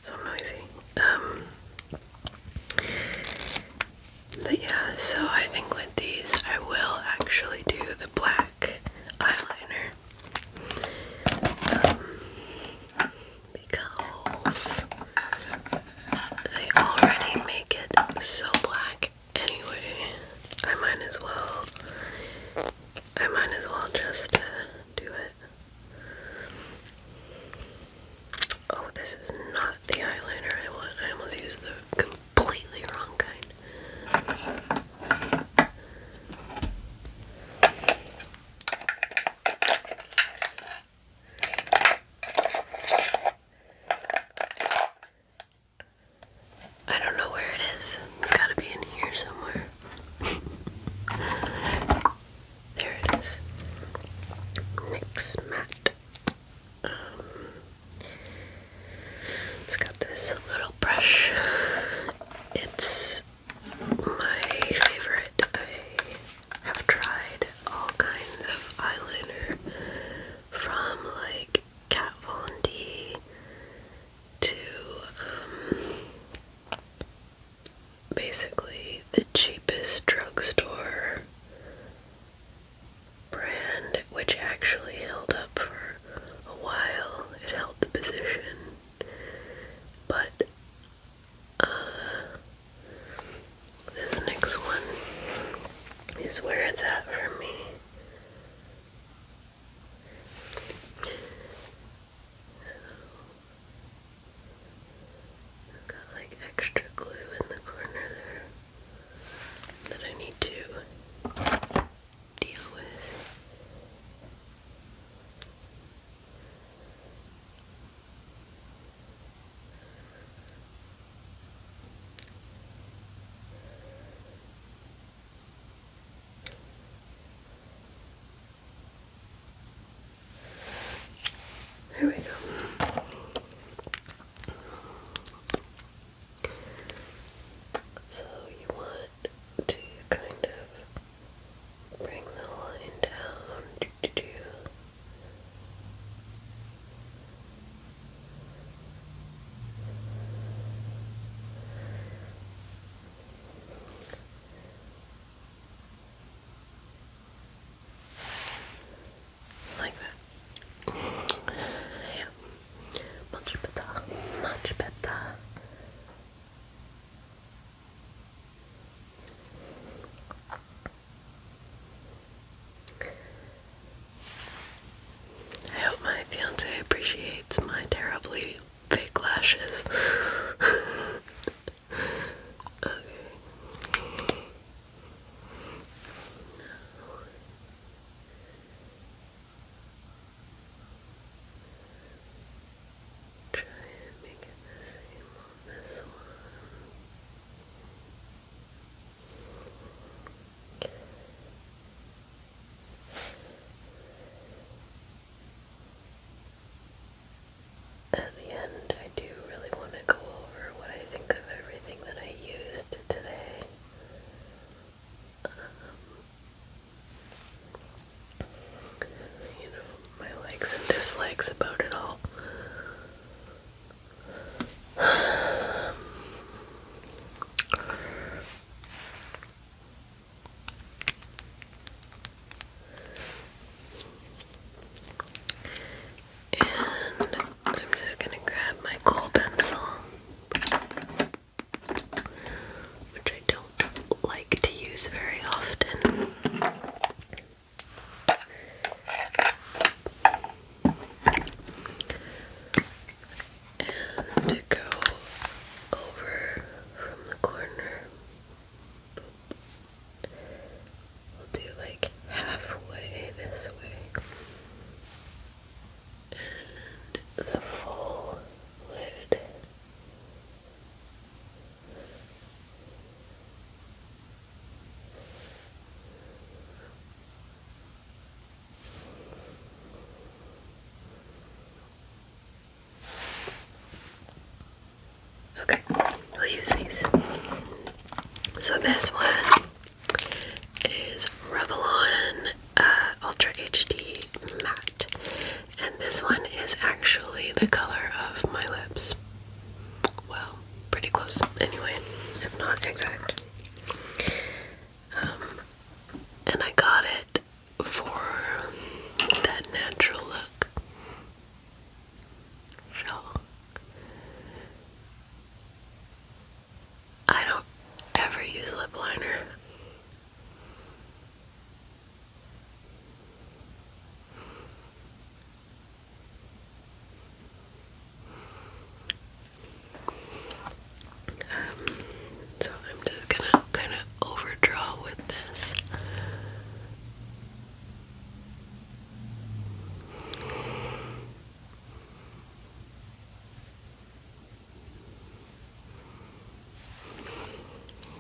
So noisy. But yeah, so I think with these I will actually do the black eyeliner. Because they already make it so black anyway. I might as well just do it. Oh, this is not the eyeliner I want. I almost used the completely wrong kind. I don't know where it is. It's gotta be in here somewhere. There it is. NYX Matte. It's got this little brush. It's my favorite. I have tried all kinds of eyeliner, from like Kat Von D to basically the cheapest drugstore brand, which actually held up for a while. It held the position, but this next one is where it's at for me. I've got like extra glue in the corner there that I need to So this one is Revlon Ultra HD Matte, and this one is actually the color of my lips. Well, pretty close anyway, if not exact. And I got it for that natural look. So I don't ever use lip liner. So I'm just gonna kind of overdraw with this.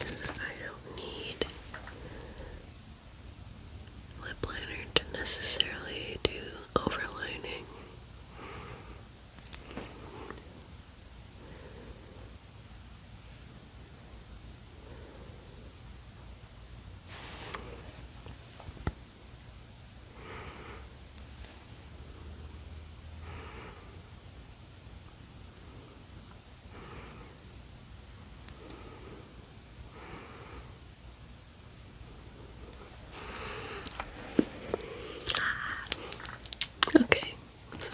I don't need lip liner to necessarily do overlining. Okay, so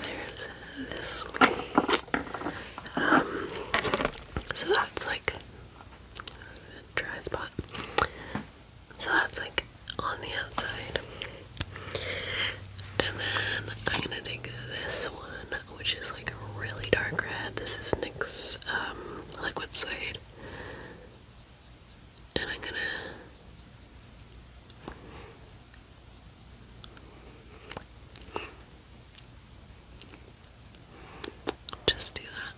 there's this one. So that's like a dry spot. So that's like on the outside. And then I'm gonna take this one, which is like a really dark red. This is NYX Liquid Suede. And I'm gonna just do that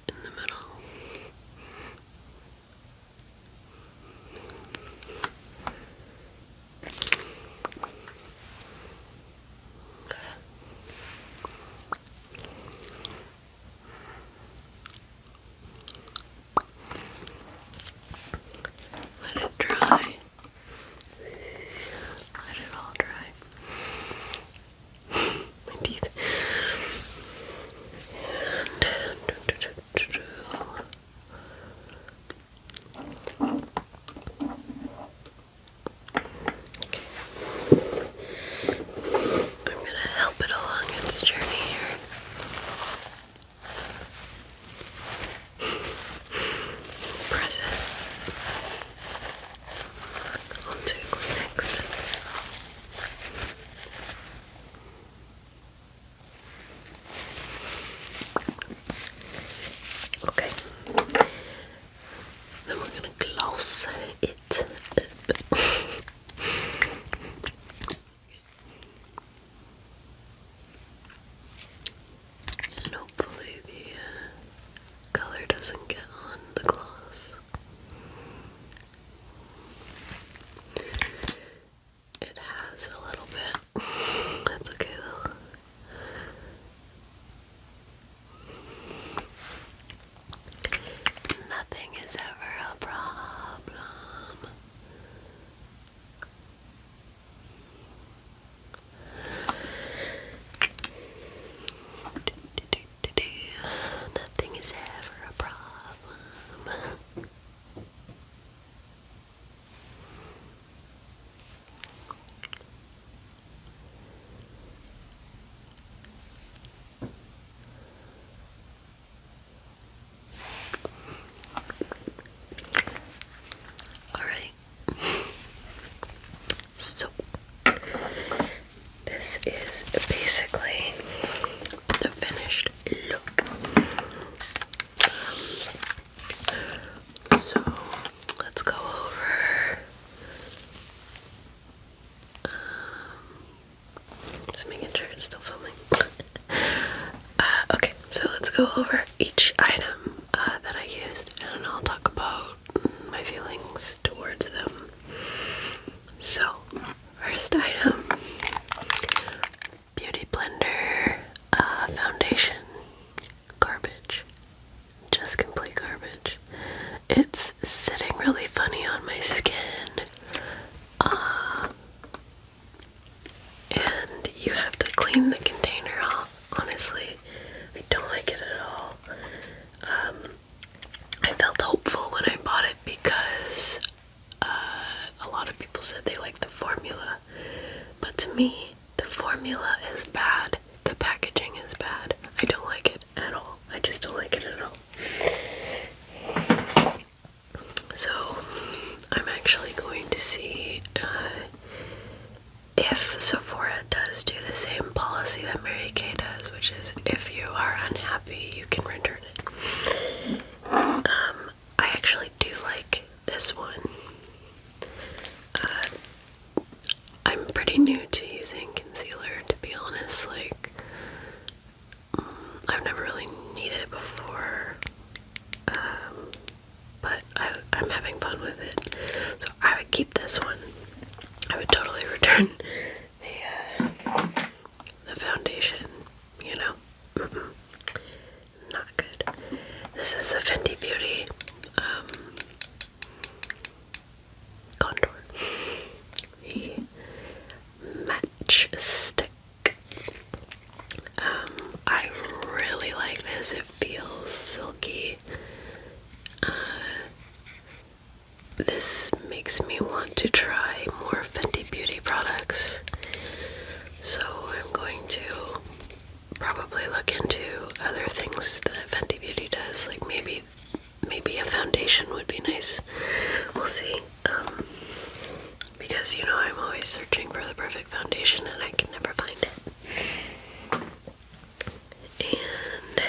in the middle. Let it dry. Let it all dry. My teeth. I'm gonna help it along its journey here. Press it onto Kleenex. Okay. Then we're gonna gloss it up. And hopefully the color doesn't get on the gloss. is the Fenty Beauty contour. The match stick. I really like this. It feels silky. This makes me want to try more Fenty Beauty products. So I'm going to probably look into other things that Fenty Beauty does, like maybe a foundation would be nice. We'll see. Because, you know, I'm always searching for the perfect foundation and I can never find it. And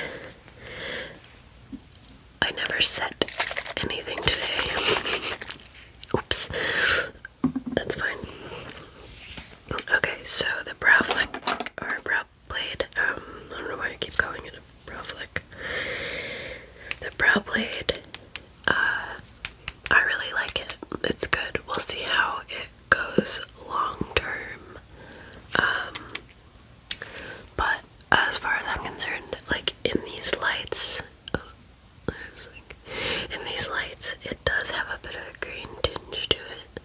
I never set anything today. Oops. That's fine. Okay, so the brow flick, or brow blade, I don't know why I keep calling it a brow flick. The brow blade, I really like it. It's good. We'll see how it goes long term. But as far as I'm concerned, like in these lights, it does have a bit of a green tinge to it.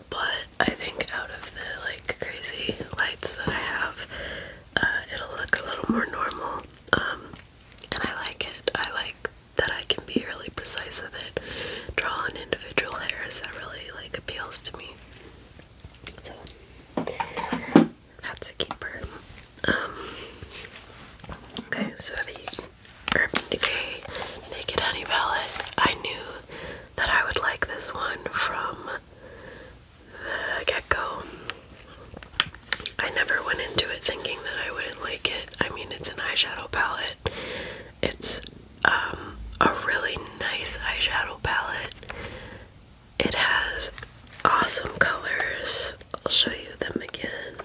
But I think out of the like crazy lights that I have, it'll look a little more normal. And I like it. I like that I can be really precise with it. Draw on individual hairs. That really like appeals to me. So that's a keeper. Okay, so the Urban Decay Naked Honey palette. I knew that I would like this one from the get-go. I never went into it thinking that I wouldn't like it. I mean, it's an eyeshadow palette. It's a really nice eyeshadow palette. It has awesome colors. I'll show you them again.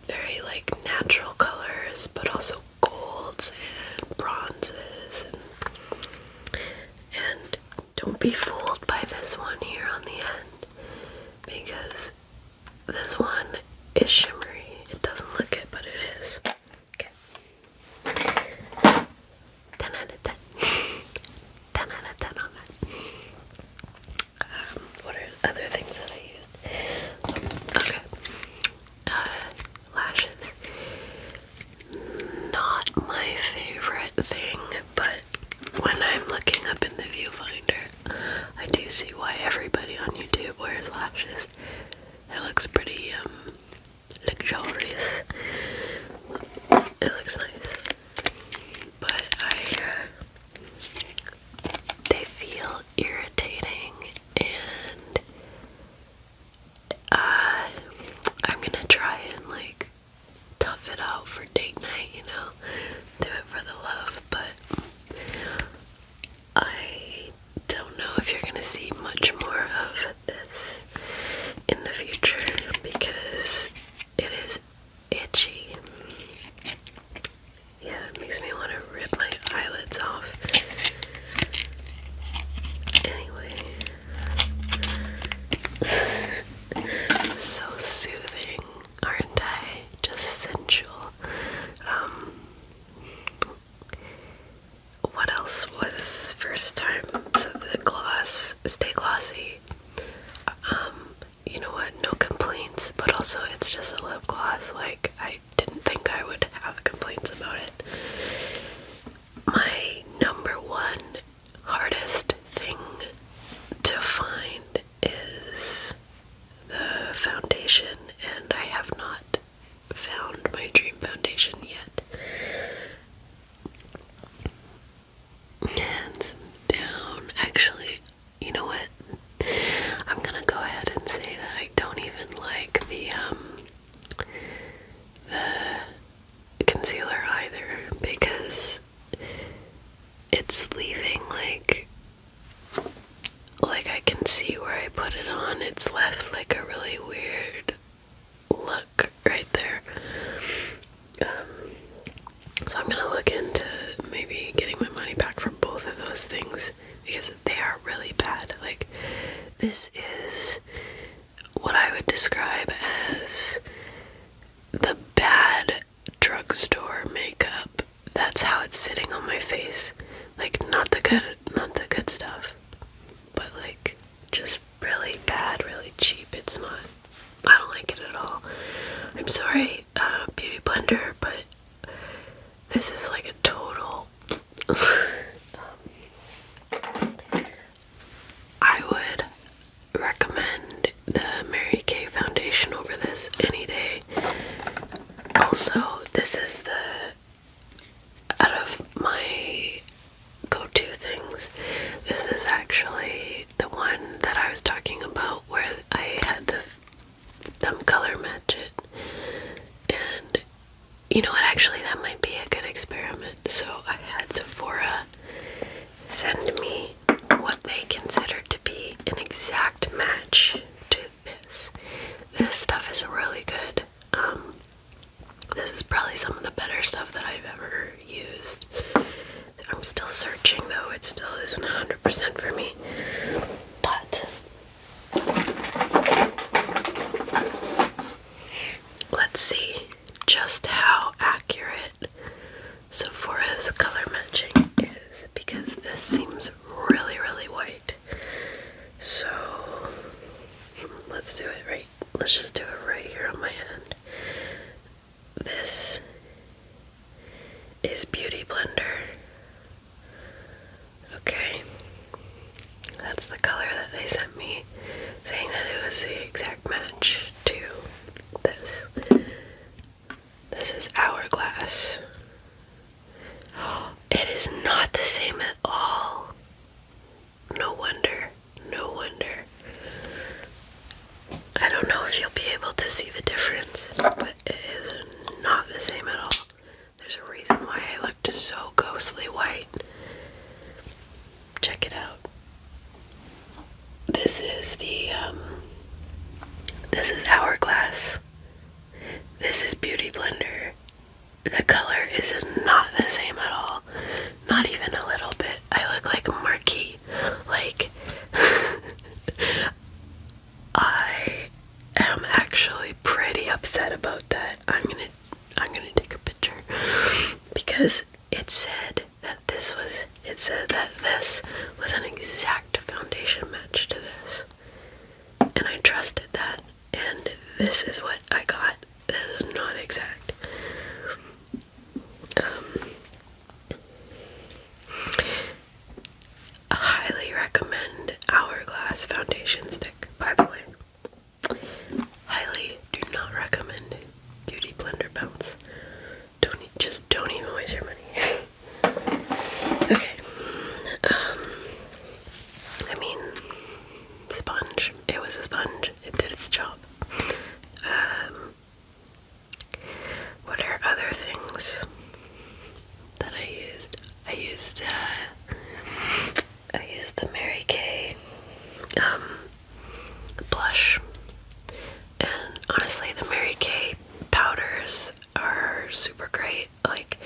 Very like natural colors, but also golds and bronzes, and don't be fooled by this one here on the end, because this one is shimmery. It doesn't look it, but it is. Okay. 10 out of 10. 10 out of 10 on that. What are other things that I used? Okay. Lashes. Not my favorite thing, but when I'm looking up in the viewfinder, I do see why everybody on YouTube wears lashes. It looks pretty luxurious. It looks nice, but they feel irritating, and I'm gonna try and like tough it out for date night, you know, do it for the love, but I don't know if you're gonna see much more of this in the future because it is itchy. Yeah, it makes me want to rip my eyelids off. Anyway. So soothing, aren't I? Just sensual. What else was first time? So the gloss, Stay Glossy. You know what? No complaints, but also it's just a lip gloss. Like, I didn't think I would have complaints about it. My number one hardest thing to find is the foundation, and I have not found my dream foundation yet. Hands down. Actually, you know what? I'm gonna go ahead and say that I don't even like the concealer either, because it's leaving like I can see where I put it on. It's left like a really weird look right there. So I'm gonna look into maybe getting my money back for both of those things, because they are really bad. Like, this is what I would describe as the bad drugstore makeup. That's how it's sitting on face. Like, not the good stuff, but like just really bad, really cheap. It's not, I don't like it at all. I'm sorry, Beauty Blender, but this is like a total I would recommend the Mary Kay foundation over this any day. Also, this is out of my go-to things, this is actually the one that I was talking about where I had them color match it. And you know what, actually that might be a good experiment. So I had Sephora send me what they consider to be an exact match to this. This stuff is really good. This is probably some of the better stuff that I've ever used. I'm still searching though, it still isn't 100% for me. But let's see just how accurate Sephora's color matching is, because this seems really, really white. So let's do it right. Let's just do it right here on my hand. This is Beauty Blender. Okay. That's the color that they sent me, saying that it was the exact match to this. This is Hourglass. It is not the same at all. No wonder. No wonder. I don't know if you'll be able to see the difference, but it is not the same at all. There's a reason why I looked so ghostly white. Check it out. This is Hourglass. This is Beauty Blender. The color is not the same at all. Not even a little bit. I look like Marquis. Like, I am actually pretty upset about that. I'm gonna take a picture, because it said that this was an exact foundation match to this, and I trusted that, and this is what I got. This is not exact. I highly recommend Hourglass foundation stick, by the way. Highly do not recommend Beauty Blender Bounce. Don't even waste your money. Okay. I mean, sponge. It was a sponge. It did its job. What are other things that I used? I used the Mary Kay blush, and honestly the Mary Kay powders are super great. Like,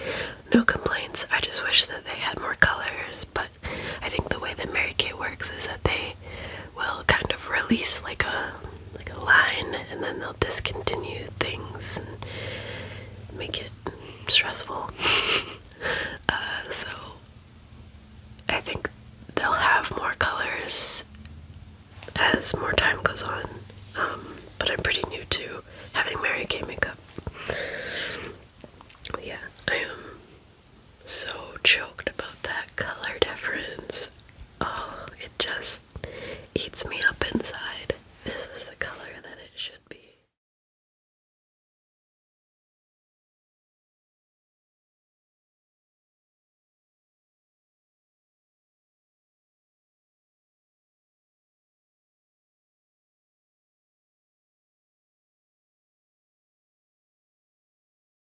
no complaints. I just wish that they had more colors, but I think the way that Mary Kay works is that they will kind of release like a line, and then they'll discontinue things and make it stressful. So I think they'll have more colors as more time goes on, but I'm pretty new to having Mary Kay makeup. But yeah, I am so choked